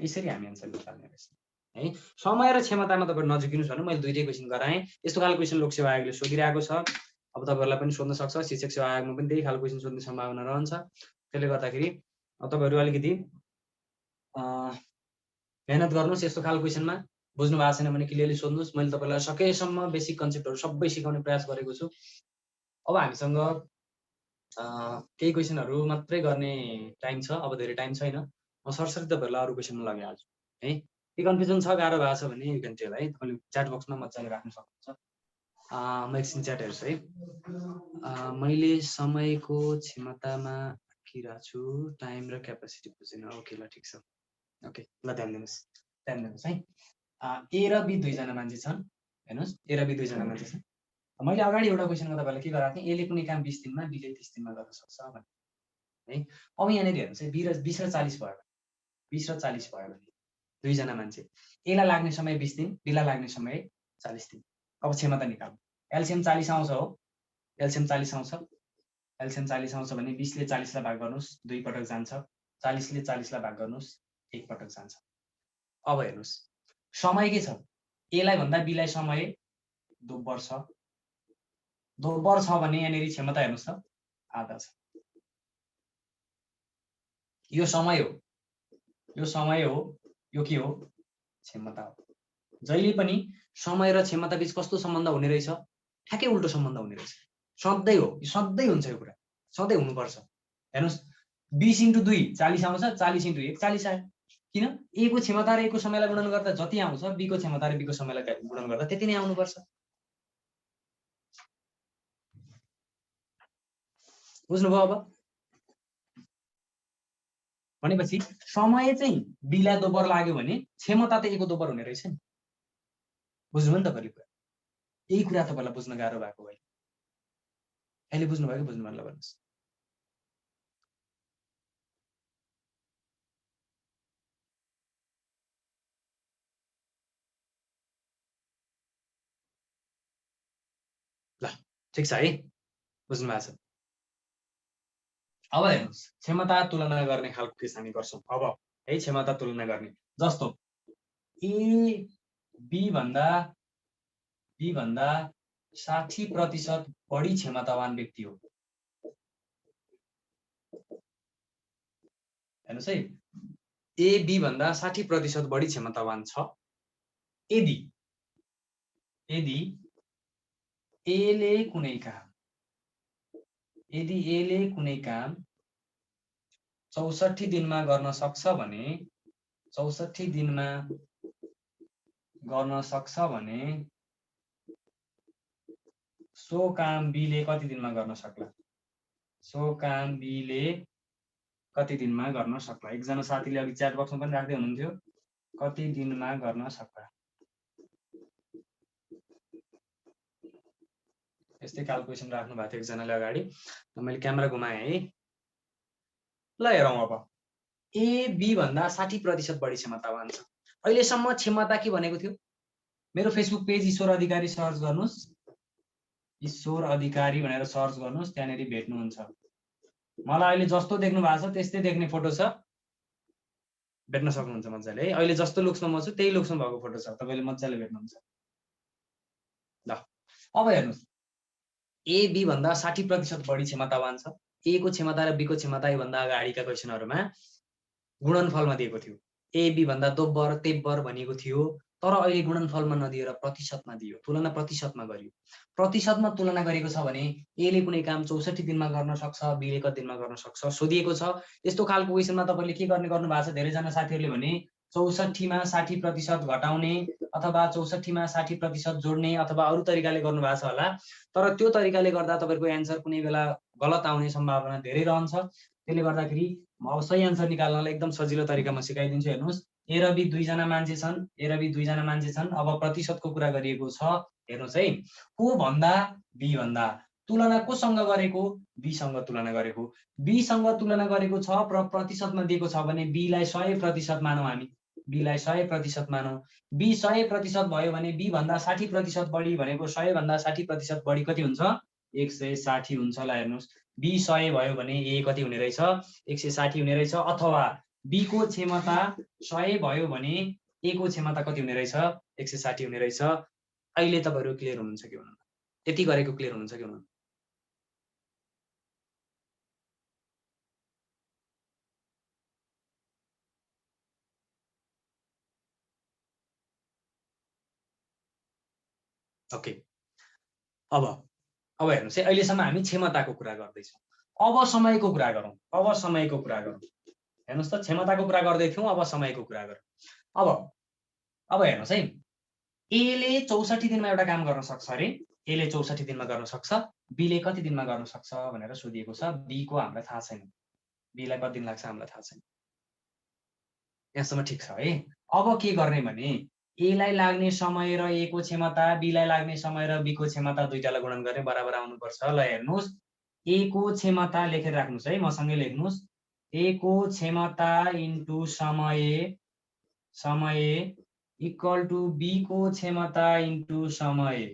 [SPEAKER 1] यसरी हामी एन्सर निकाल्ने रहेछ है। समय र क्षमतामा तपाईहरु नजिकिनुहोस् भने मैले दुईटै क्वेसन गराएँ। यस्तो खालको क्वेसन लोक सेवा आयोगले सोधिरहेको छ। अब तपाईहरुलाई पनि सोध्न सक्छ, शिक्षक सेवा आयोगमा पनि त्यही खालको क्वेसन सोध्ने सम्भावना रहन्छ। त्यसले गर्दाखेरि तपाईहरु अलिकति मेहनत गर्नुहोस् यस्तो खालको क्वेसनमा। बुझ्नु भएको छैन भने क्लियरली सोध्नुहोस्। मैले तपाईहरुलाई सकेसम्म बेसिक कन्सेप्टहरु सबै सिकाउने प्रयास गरेको छु। अब हामीसँग केही क्वेसनहरु मात्रै गर्ने टाइम छ, अब धेरै टाइम छैन। म सरसरी तपाईहरुलाई अरु क्वेसनमा लगिहाल्छु है। के कन्फ्युजन छ, गाह्रो भएको छ भने यु क्यान टेल है, तपाईले च्याट बक्समा मजाले राख्न सक्नुहुन्छ। म एकछिन च्याट हेर्छु है। मैले समयको क्षमतामा राखिरहेको छु, टाइम र क्यापासिटी बुझिन। ओके ल ठिक छ। ओके ल ध्यान दिनुहोस् है। ए र बी दुईजना मान्छे छन्। हेर्नुहोस् ए र बी दुईजना मान्छे छन्। मैले अगाडि एउटा क्वेसनमा तपाईहरुलाई के गराएको थिएँ, एले कुनै काम 20 दिनमा, बीले 30 दिनमा गर्न सक्छ भने है। अब यहाँनिर हेर्नुहोस् है, 20 र 40 भयो, 20 र 40 भयो भने दुईजना मान्छे, एलाई लाग्ने समय 20 दिन, बीलाई लाग्ने समय 40 दिन। अब क्षमता निकाल्नु। एलसीएम 40 आउँछ हो, एलसीएम 40 आउँछ, एलसीएम 40 आउँछ भने 20 ले 40 लाई भाग गर्नुहोस् 2 पटक जान्छ, 40 ले 40 लाई भाग गर्नुहोस् 1 पटक जान्छ। अब हेर्नुहोस् समय के छ, एलाई भन्दा बीलाई समय दोब्बर छ, दोब्बर छ भने यहाँनिर क्षमता हेर्नुहोस् त आधा छ। यो समय हो, यो समय हो, यो के हो, क्षमता हो। जहिले पनि समय र क्षमता बीच कस्तो सम्बन्ध हुने रहेछ, ठ्याक्कै उल्टो सम्बन्ध हुने रहेछ। सधैँ हो, यो सधैँ हुन्छ, यो कुरा सधैँ हुनुपर्छ। हेर्नुहोस् 20 × 2 40 आउँछ, 40 × 1 40 आयो। किन, ए को क्षमता र ए को समयलाई गुणन गर्दा जति आउँछ, बी को क्षमता र बी को समयलाई गुणन गर्दा त्यति नै आउनुपर्छ। बुझ्नुभयो? अब भनेपछि समय चाहिँ बीलाई दोब्बर लाग्यो भने क्षमता त ए को दोब्बर हुने रहेछ नि। बुझ्नुभयो नि तपाईहरुले कुरा? यही कुरा तपाईहरुलाई बुझ्न गाह्रो भएको भयो। अहिले बुझ्नुभयो कि बुझ्नु भएन ल भन्नुस्। ल ठिक छ है, बुझ्नु भएको छ। अब हेर्नुस् क्षमता तुलना गर्ने खालको केस हामी गर्छौं। अब है क्षमता तुलना गर्ने जस्तो ए बी भन्दा 60% बढी क्षमतावान व्यक्ति हो। हेर्नुस् है ए बी भन्दा 60% बढी क्षमतावान छ यदि एले कुनै काम 64 दिनमा गर्न सक्छ भने 64 दिनमा गर्न सक्छ भने सो काम बीले कति दिनमा गर्न सक्ला? सो काम बीले कति दिनमा गर्न सक्ला? एकजना साथीले अघि च्याट बक्समा पनि राख्दै हुनुहुन्थ्यो कति दिनमा गर्न सक्ला। यस्तै क्याल्कुलेसन राख्नु भएको थियो एकजनाले अगाडि। मैले क्यामेरा घुमाएँ है। ल हेरौँ अब ए बी भन्दा 60% बढी क्षमतावान छ। अहिलेसम्म क्षमता के भनेको थियो? मेरो फेसबुक पेज ईश्वर अधिकारी सर्च गर्नुस्, ईश्वर अधिकारी भनेर सर्च गर्नुस्, त्यहाँनेरि भेट्नुहुन्छ। मलाई अहिले जस्तो देख्नु भएको छ त्यस्तै देख्ने फोटो छ, भेट्न सक्नुहुन्छ मजाले है। अहिले जस्तो लुक्समा म छु त्यही लुक्समा भएको फोटो छ, तपाईले मजाले भेट्नुहुन्छ। ल अब हेर्नुस् ए बी भन्दा 60% बढी क्षमतावान छ। ए को क्षमता र बी को क्षमता भन्दा अगाडिका क्वेसनहरुमा गुणनफलमा दिएको थियो। ए बी भन्दा दोब्बर तेब्बर भनिएको थियो, तर अहिले गुणनफलमा नदिएर प्रतिशतमा दियो। तुलना प्रतिशतमा गरियो। प्रतिशतमा तुलना गरेको छ भने ए ले कुनै काम 64 दिनमा गर्न सक्छ, बी ले कति दिनमा गर्न सक्छ सोधिएको छ। यस्तो खालको क्वेसनमा तपाईले के गर्ने गर्नु भएको छ? धेरै जना साथीहरुले भने 64 मा 60% घटाउने अथवा 64 मा 60% जोड्ने अथवा अरु तरिकाले गर्नु भएको छ होला। तर त्यो तरिकाले गर्दा तपाईहरुको एन्सर कुनै बेला गलत आउने सम्भावना धेरै रहन्छ। त्यसले गर्दाखेरि म अब सही एन्सर निकाल्नलाई एकदम सजिलो तरिकामा सिकाइदिन्छु। हेर्नुस् ए र बी दुईजना मान्छे छन्। अब प्रतिशतको कुरा गरिएको छ। हेर्नुस् है को भन्दा बी भन्दा तुलना कोसँग गरेको? बी सँग तुलना गरेको। बी सँग तुलना गरेको छ र प्रतिशतमा दिएको छ भने बी लाई 100% मानौँ हामी। बी लाई 100% मानौँ। बी 100% भयो भने बी भन्दा 60% बढी भनेको 100 भन्दा 60% बढी कति हुन्छ? 160 हुन्छ। ल हेर्नुस् बी 100 भयो भने ए कति हुने रहेछ? 160 हुने रहेछ। अथवा बी को क्षमता 100 भयो भने ए को क्षमता कति हुने रहेछ? 160 हुने रहेछ। अहिले तपाईहरु क्लियर हुनुहुन्छ कि हुनुहुन्न? यति गरेको क्लियर हुनुहुन्छ कि हुनुहुन्न? ओके अब हेर्नुस् है अहिलेसम्म हामी क्षमताको कुरा गर्दैछौँ। अब समयको कुरा गरौँ। हेर्नुस् त क्षमताको कुरा गर्दै थियौँ, अब समयको कुरा गरौँ। अब हेर्नुस् है ए ले 64 दिनमा एउटा काम गर्न सक्छ अरे। ए ले 64 दिनमा गर्न सक्छ, बी ले कति दिनमा गर्न सक्छ भनेर सोधिएको छ। बी को हामीलाई थाहा छैन। बी लाई कति दिन लाग्छ हामीलाई थाहा छैन। यहाँसम्म ठिक छ है। अब के गर्ने भने ए लाई लाग्ने समय र ए को क्षमता, बी लाई लाग्ने समय र बी को क्षमता दुईटालाई गुणन गर्ने बराबर आउनुपर्छ। ल हेर्नुस् ए को क्षमता लेखेर राख्नुस् है, मसँगै लेख्नुस्। ए को क्षमता इन्टु समय इक्वल टु बी को क्षमता इन्टु समय।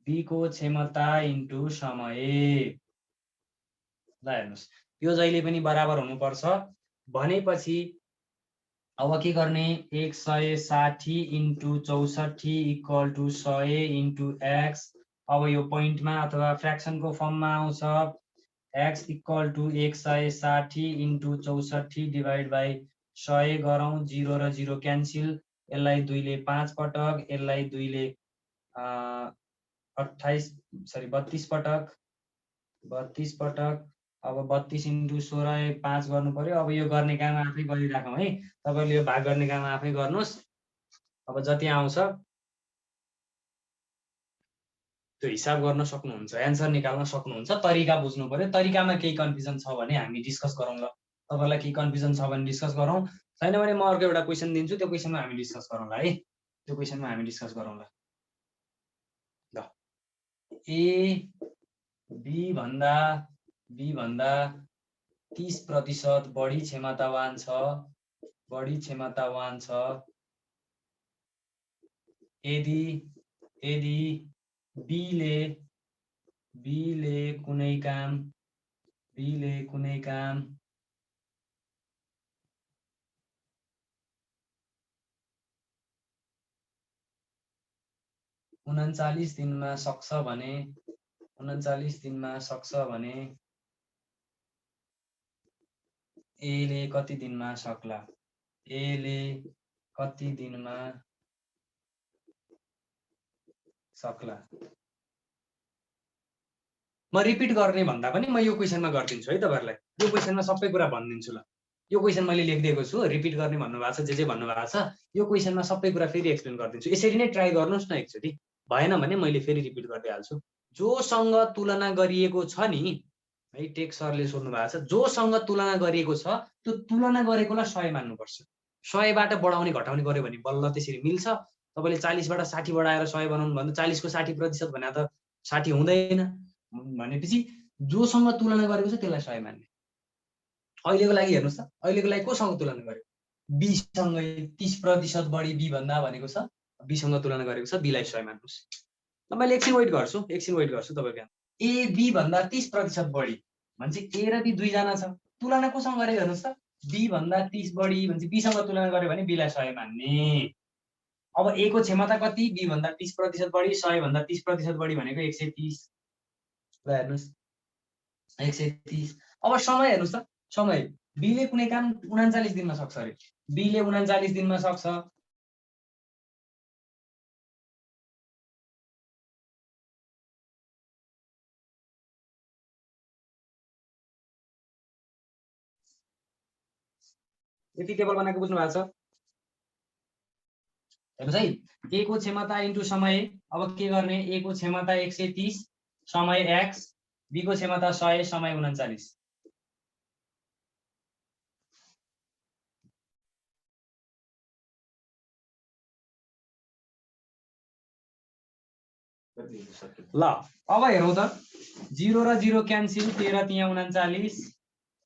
[SPEAKER 1] बी को क्षमता इन्टु समय। ल हेर्नुस् यो जहिले पनि बराबर हुनुपर्छ भनेपछि अब के गर्ने? 160 into 64 equal to 100 into x. अब यो पोइन्टमा अथवा फ्र्याक्सनको फर्ममा आउँछ। X equal to 160 into 64 divide by 100 गरौँ। 0 र 0 क्यान्सिल। यसलाई 2 ले 5 पटक, यसलाई 2 ले 32 पटक। अब 32 इन्टु 16 5 गर्नु पर्यो। अब यो गर्ने काम आफै गरिराखौँ है। तपाईले यो भाग गर्ने काम आफै गर्नुस्। अब जति आउँछ त्यो हिसाब गर्न सक्नुहुन्छ, एन्सर निकाल्न सक्नुहुन्छ। तरिका बुझ्नु पर्यो। तरिकामा केही कन्फ्युजन छ भने हामी डिस्कस गरौँ। ल तपाईलाई केही कन्फ्युजन छ भने डिस्कस गरौँ, छैन भने म अर्को एउटा क्वेसन दिन्छु, त्यो क्वेसनमा हामी डिस्कस गरौँला है। ल ए बी भन्दा 30% बढी क्षमतावान छ यदि बी ले कुनै काम बीले कुनै काम 39 दिनमा सक्छ भने 39 दिनमा सक्छ भने एले कति दिनमा सक्ला एले कति दिनमा सक्ला म रिपिट गर्ने भन्दा पनि म यो क्वेशनमा गर्दिन्छु है तपाईहरुलाई यो क्वेशनमा सबै कुरा भनिदिन्छु ल यो क्वेशन मैले लेखिदिएको छु रिपिट गर्ने भन्नुभएको छ जे भन्नुभएको छ यो क्वेशनमा सबै कुरा फेरि एक्सप्लेन गर्दिन्छु यसरी नै ट्राई गर्नुस् न एकचोटी भएन भने मैले फेरि रिपिट गर्दै हाल्छु जोसँग तुलना गरिएको छ नि है टेक सरले सोध्नु भएको छ जोसँग तुलना गरिएको छ त्यो तुलना गरेकोलाई 100 मान्नुपर्छ 100 बाट बढाउने घटाउने गर्यो भने बल्ल त्यसरी मिल्छ तपाईले 40 बाट 60 बढाएर 100 बनाउनु भन्दा 40 को 60% भने त 60 हुँदैन भनेपछि जोसँग तुलना गरेको छ त्यसलाई 100 मान्ने अहिलेको लागि हेर्नुस् त अहिलेको लागि कोसँग तुलना गर्यो बी सँगै 30% बढी बी भन्दा भनेको छ बी सँग तुलना गरेको छ बी लाई 100 मान्नुस् ल मैले एकछिन वेट गर्छु तपाईको ए बी भन्दा 30% बढी भन्छ ए र बी दुई जना छ तुलना कोसँग गरेको हेर्नुस् त बी भन्दा 30 बढी भन्छ बी सँग तुलना गर्यो भने बी लाई 100 मान्ने अब ए को क्षमता कति बी भन्दा 30% बढी 100 भन्दा 30% बढी भनेको 130 ल हेर्नुस् 130 अब समय हेर्नुस् त समय बी ले कुनै काम 39 दिनमा सक्छ अरे बी ले 39 दिनमा सक्छ यति टेबल बनाएको बुझ्नु भएको छ हेर्नुस् है ए को क्षमता इन्टु समय अब के गर्ने ए को क्षमता 130 समय x बी को क्षमता 100 समय 39 ल अब हेरौँ त 0 र 0 क्यान्सिल 13 त्यहाँ 39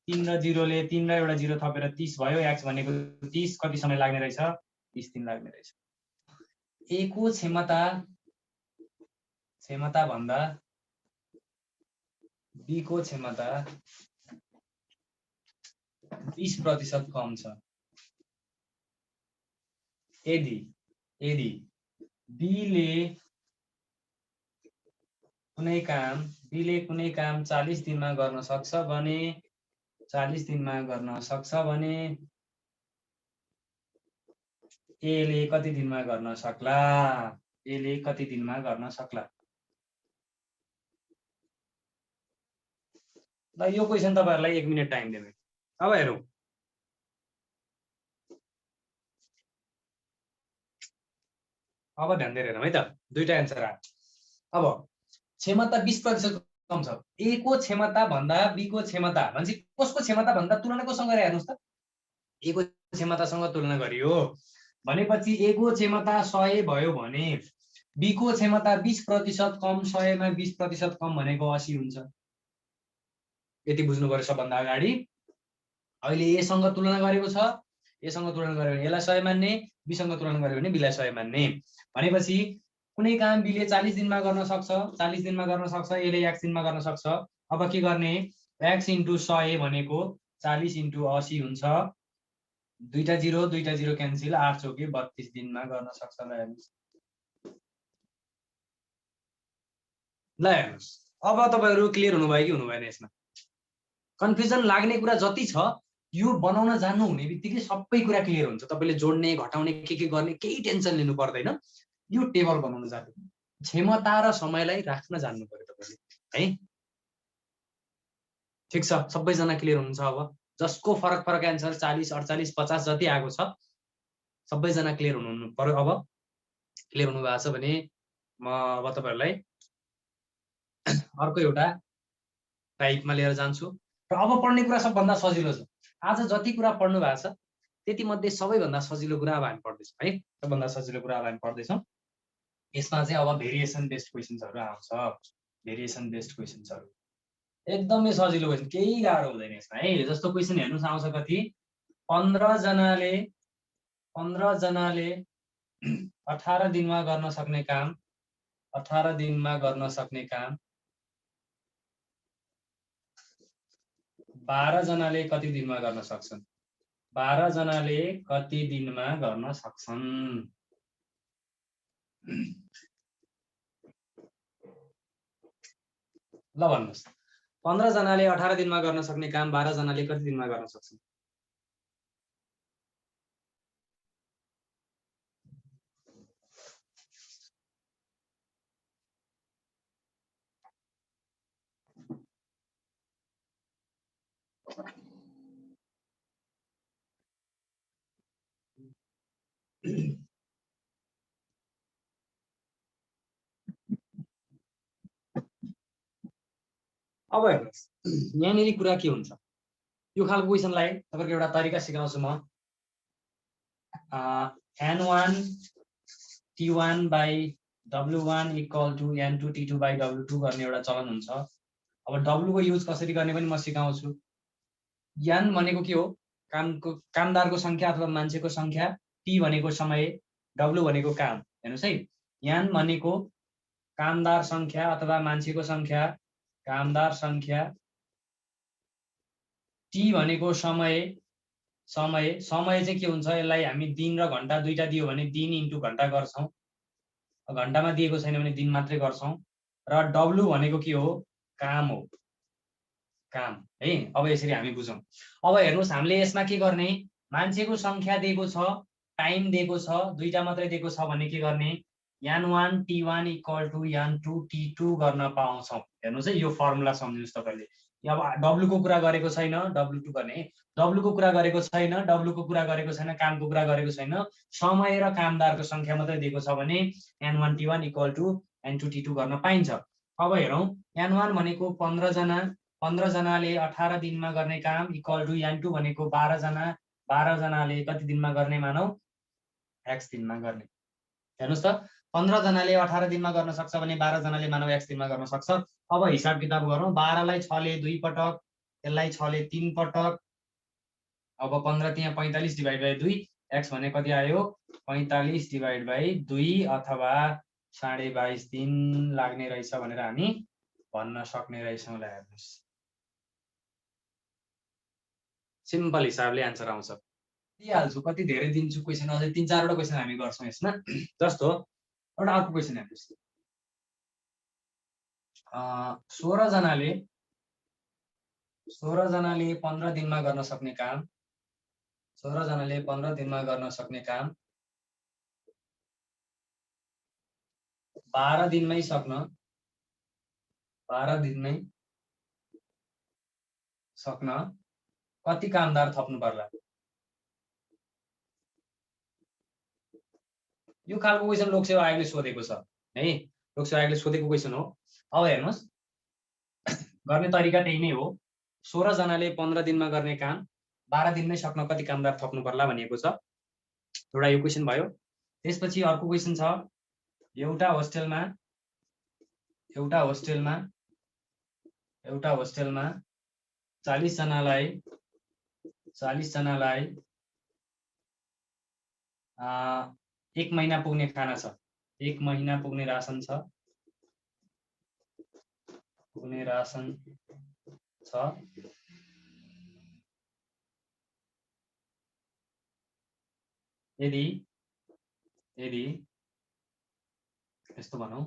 [SPEAKER 1] 3 र 0 ले 3 र एउटा 0 थपेर 30 भयो x भनेको 30 कति समय लाग्ने रहेछ 30 दिन लाग्ने रहेछ ए को क्षमता भन्दा बी को क्षमता 20% कम छ यदि बी ले कुनै काम 40 दिनमा गर्न सक्छ भने 40 दिनमा गर्न सक्छ भने ए ले कति दिनमा गर्न सक्ला एले कति दिनमा गर्न सक्ला ल यो क्वेशन तपाईहरुलाई 1 मिनेट टाइम दिए अब हेरौँ अब ध्यान दिएर हेरौँ है त दुईटा आन्सर आयो अब क्षमता 20% कम छ ए को क्षमता भन्दा बी को क्षमता भन्छ कसको क्षमता भन्दा तुलना कोसँग गरे हेर्नुस् त ए को क्षमतासँग तुलना गरियो भनेपछि ए को क्षमता 100 भयो भने बी को क्षमता 20% कम 100 मा 20% कम भनेको 80 हुन्छ यति बुझ्नु पर्यो सबभन्दा अगाडि अहिले ए सँग तुलना गरेको छ ए सँग तुलना गर्यो भने एलाई 100 मान्ने बी सँग तुलना गर्यो भने बी लाई 100 मान्ने भनेपछि कुनै काम बी ले 40 दिनमा गर्न सक्छ 40 दिनमा गर्न सक्छ ए ले x दिनमा गर्न सक्छ अब के गर्ने x * 100 भनेको 40 * 80 हुन्छ दुईटा 0 क्यान्सिल 8 चौके 32 दिनमा गर्न सक्छ ल हेर्नुस् ल हेर्नुस् अब तपाईहरु क्लियर हुनुभयो कि हुनुभएन यसमा कन्फ्युजन लाग्ने कुरा जति छ यो बनाउन जान्नु हुने बित्तिकै सबै कुरा क्लियर हुन्छ तपाईले जोड्ने घटाउने के गर्ने केही टेन्सन लिनु पर्दैन यो टेबल बनाउन जान्नु क्षमता र समयलाई राख्न जान्नु पर्यो तपाईले है ठीक छ सबैजना क्लियर हुनुहुन्छ अब जसको फरक आन्सर 40 48 50 जति आएको छ सबैजना क्लियर हुनु पर्यो अब क्लियर हुनु भएको छ भने म अब तपाईहरुलाई अर्को एउटा टाइपमा लिएर जान्छु र अब पढ्ने कुरा सबभन्दा सजिलो छ आज जति कुरा पढ्नु भएको छ त्यति मध्ये सबैभन्दा सजिलो कुरा अब हामी पढ्दै छौं है सबभन्दा सजिलो कुरा अब हामी पढ्दै छौं यसमा चाहिँ अब भेरिएसन बेस्ड क्वेशन्सहरु आउँछ भेरिएसन बेस्ड क्वेशन्सहरु एकदमै सजिलो क्वेशन केही गाह्रो हुँदैन यसमा है जस्तो क्वेशन हेर्नुस् आउँछ कति 15 जनाले 18 दिनमा गर्न सक्ने काम 18 दिनमा गर्न सक्ने काम 12 जनाले कति दिनमा गर्न सक्छन्? 12 जनाले कति दिनमा गर्न सक्छन्? ल भन्नुस्। 15 जनाले 18 दिनमा गर्न सक्ने काम 12 जनाले कति दिनमा गर्न सक्छन्? अब हेर्नुस्, यहाँनिर कुरा के हुन्छ, यो खालको क्वेसनलाई तपाईहरुको एउटा तरिका सिकाउँछु म। n1 t1 by w1 equal to n2 t2 by w2 गर्ने एउटा चलन हुन्छ। अब w को युज कसरी गर्ने पनि म सिकाउँछु। n भनेको के हो? कामदारको संख्या अथवा मान्छेको संख्या, t भनेको समय, w भनेको काम। हेर्नुस् है, n भनेको कामदार संख्या अथवा मान्छेको संख्या, कामदार संख्या, t भनेको समय, समय चाहिँ के हुन्छ, यसलाई हामी दिन र घण्टा दुईटा दियो भने दिन इन्टु घण्टा गर्छौं, घण्टामा दिएको छैन भने दिन मात्रै गर्छौं। र w भनेको के हो? काम हो, काम है। अब यसरी हामी बुझौं। अब हेर्नुस्, हामीले यसमा के गर्ने, मान्छेको संख्या दिएको छ, टाइम दिएको छ, दुईटा मात्रै दिएको छ भने के गर्ने, n1 t1 equal to n2 t2 गर्न पाउँछौं। हेर्नुस् है, यो फर्मुला सम्झिनुस् तपाईले। अब w को कुरा गरेको छैन, w2 गर्ने, w को कुरा गरेको छैन, w को कुरा गरेको छैन, कामको कुरा गरेको छैन, समय र कामदारको संख्या मात्रै दिएको छ भने n1 t1 equal to n2 t2 गर्न पाइन्छ। अब हेरौं, n1 भनेको 15 जना, 15 जनाले 18 दिनमा गर्ने काम इक्वल टु n2 भनेको 12 जना, 12 जनाले कति दिनमा गर्ने मानौ, x दिनमा गर्ने। हेर्नुस् त, 15 जनाले 18 दिनमा गर्न सक्छ भने 12 जनाले मानौ x दिनमा गर्न सक्छ। अब हिसाब किताब गरौँ। 12 लाई 6 ले 2 पटक, यसलाई 6 ले 3 पटक, अब 15 त्यहाँ 45 डिवाइड बाइ 2, x भने कति आयो, 45 डिवाइड बाइ 2 अथवा 22.5 दिन लाग्ने रहेछ भनेर हामी भन्न सक्ने रहेछौँ। ल हेर्नुस्, सिम्पल हिसाबले आन्सर आउँछ। दिइहाल्छु, कति धेरै दिन्छु क्वेसन, अझै 3-4 वटा क्वेसन हामी गर्छौं यसमा। जस्तो एउटा अर्को क्वेसन हेर्नुस्, 16 जनाले 15 दिनमा गर्न सक्ने काम, 16 जनाले 15 दिनमा गर्न सक्ने काम 12 दिनमै सक्न, 12 दिनमै सक्न कति कामदार थप्नु पर्ला? यो खालको क्वेसन लोकसेवा आयोगले सोधेको छ है, लोकसेवा आयोगले सोधेको क्वेसन हो। अब हेर्नुस्, गर्ने तरिका त्यही नै हो। 16 जनाले 15 दिनमा गर्ने काम 12 दिनमै सक्न कति कामदार थप्नु पर्ला भनिएको छ। एउटा यो क्वेसन भयो। त्यसपछि अर्को क्वेसन छ, एउटा होस्टेलमा 40 जनालाई 1 महिना पुग्ने खाना छ, 1 महिना पुग्ने रासन छ, यदि यस्तो भनौं,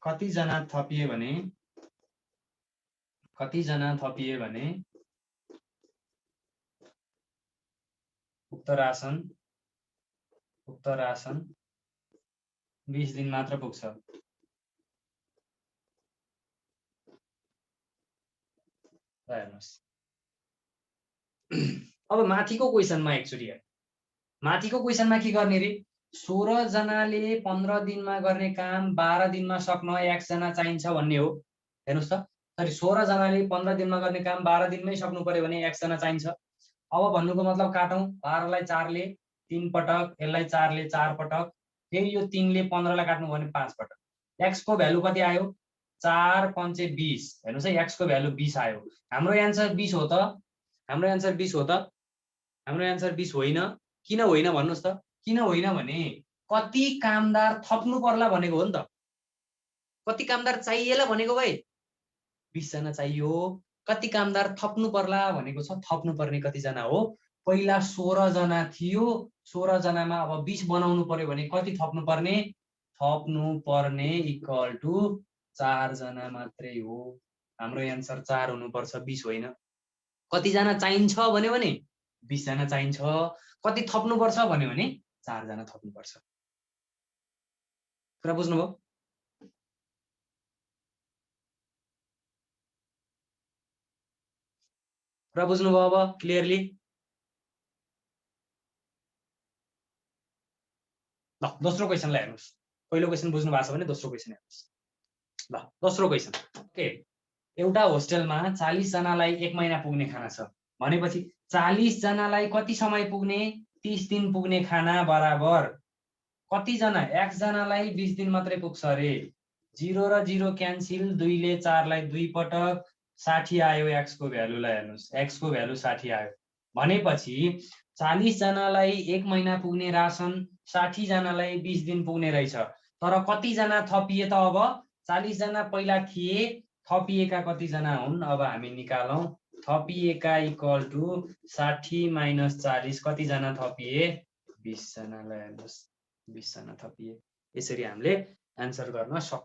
[SPEAKER 1] कति जना थपिए भने उक्त रासन 20 दिन मात्र पुग्छ। हेर्नुस्, अब माथिको क्वेसनमा एकचोटि हेर्नु, माथिको क्वेसनमा के गर्ने रे, 16 जनाले 15 दिनमा गर्ने काम 12 दिनमा सक्न x जना चाहिन्छ भन्ने हो। हेर्नुस् त, सरी 16 जनाले 15 दिनमा गर्ने काम 12 दिनमै सक्नु पर्यो भने x जना चाहिन्छ। अब भन्नुको मतलब काटौं, 12 लाई 4 ले 3 पटक, यसलाई 4 ले 4 पटक, फेरि यो 3 ले 15 लाई काट्नु भने 5 पटक। x को भ्यालु कति आयो, 4 पंचे 20। हेर्नुस् है, x को भ्यालु 20 आयो। हाम्रो एन्सर 20 हो त, हाम्रो एन्सर 20 हो त, हाम्रो एन्सर 20 होइन। किन होइन भन्नुस् त, किन होइन भने कति कामदार थप्नु पर्ला भनेको हो नि त, कति कामदार चाहिएला भनेको भाइ, 20 जना चाहियो। कति कामदार थप्नु पर्ला भनेको छ। थप्नु पर्ने कतिजना हो? पहिला 16 जना थियो, 16 जनामा अब 20 बनाउनु पर्यो भने कति थप्नु पर्ने? थप्नु पर्ने इक्वल टु 4 जना मात्रै हो। हाम्रो एन्सर 4 हुनुपर्छ, 20 होइन। कतिजना चाहिन्छ भन्यो भने 20 जना चाहिन्छ। कति थप्नुपर्छ भन्यो भने 4 जना थप्नुपर्छ। कुरा बुझ्नुभयो? कुरा बुझ्नुभयो अब क्लियरली? ल दोस्रो क्वेसनलाई हेर्नुहोस्। पहिलो क्वेसन बुझ्नु भएको छ भने दोस्रो क्वेसन हेर्नुहोस्। ल दोस्रो क्वेसन, ओके। एउटा होस्टेलमा 40 जनालाई 1 महिना पुग्ने खाना छ भनेपछि 40 जनालाई कति समय पुग्ने? 30 दिन पुग्ने खाना बराबर कतिजना? x जनालाई 20 दिन मात्रै पुग्छ अरे। 0 र 0 क्यान्सिल, 2 ले 4 लाई 2 पटक 60 आयो। x को भ्यालुलाई हेर्नुहोस्, x को भ्यालु 60 आयो भनेपछि 40 जनालाई 1 महिना पुग्ने रासन 60 जनालाई 20 दिन पुग्ने रहेछ। तर कतिजना थपिए त? अब 40 जना पहिला थिए, थपिएका कतिजना हुन् अब हामी निकालौं। थपिएका इक्वल टु 60 माइनस 40, कतिजना थपिए? 20 जनालाई हेर्नुहोस्, 20 जना थपिए। यसरी हामीले एन्सर गर्न सक्छौं।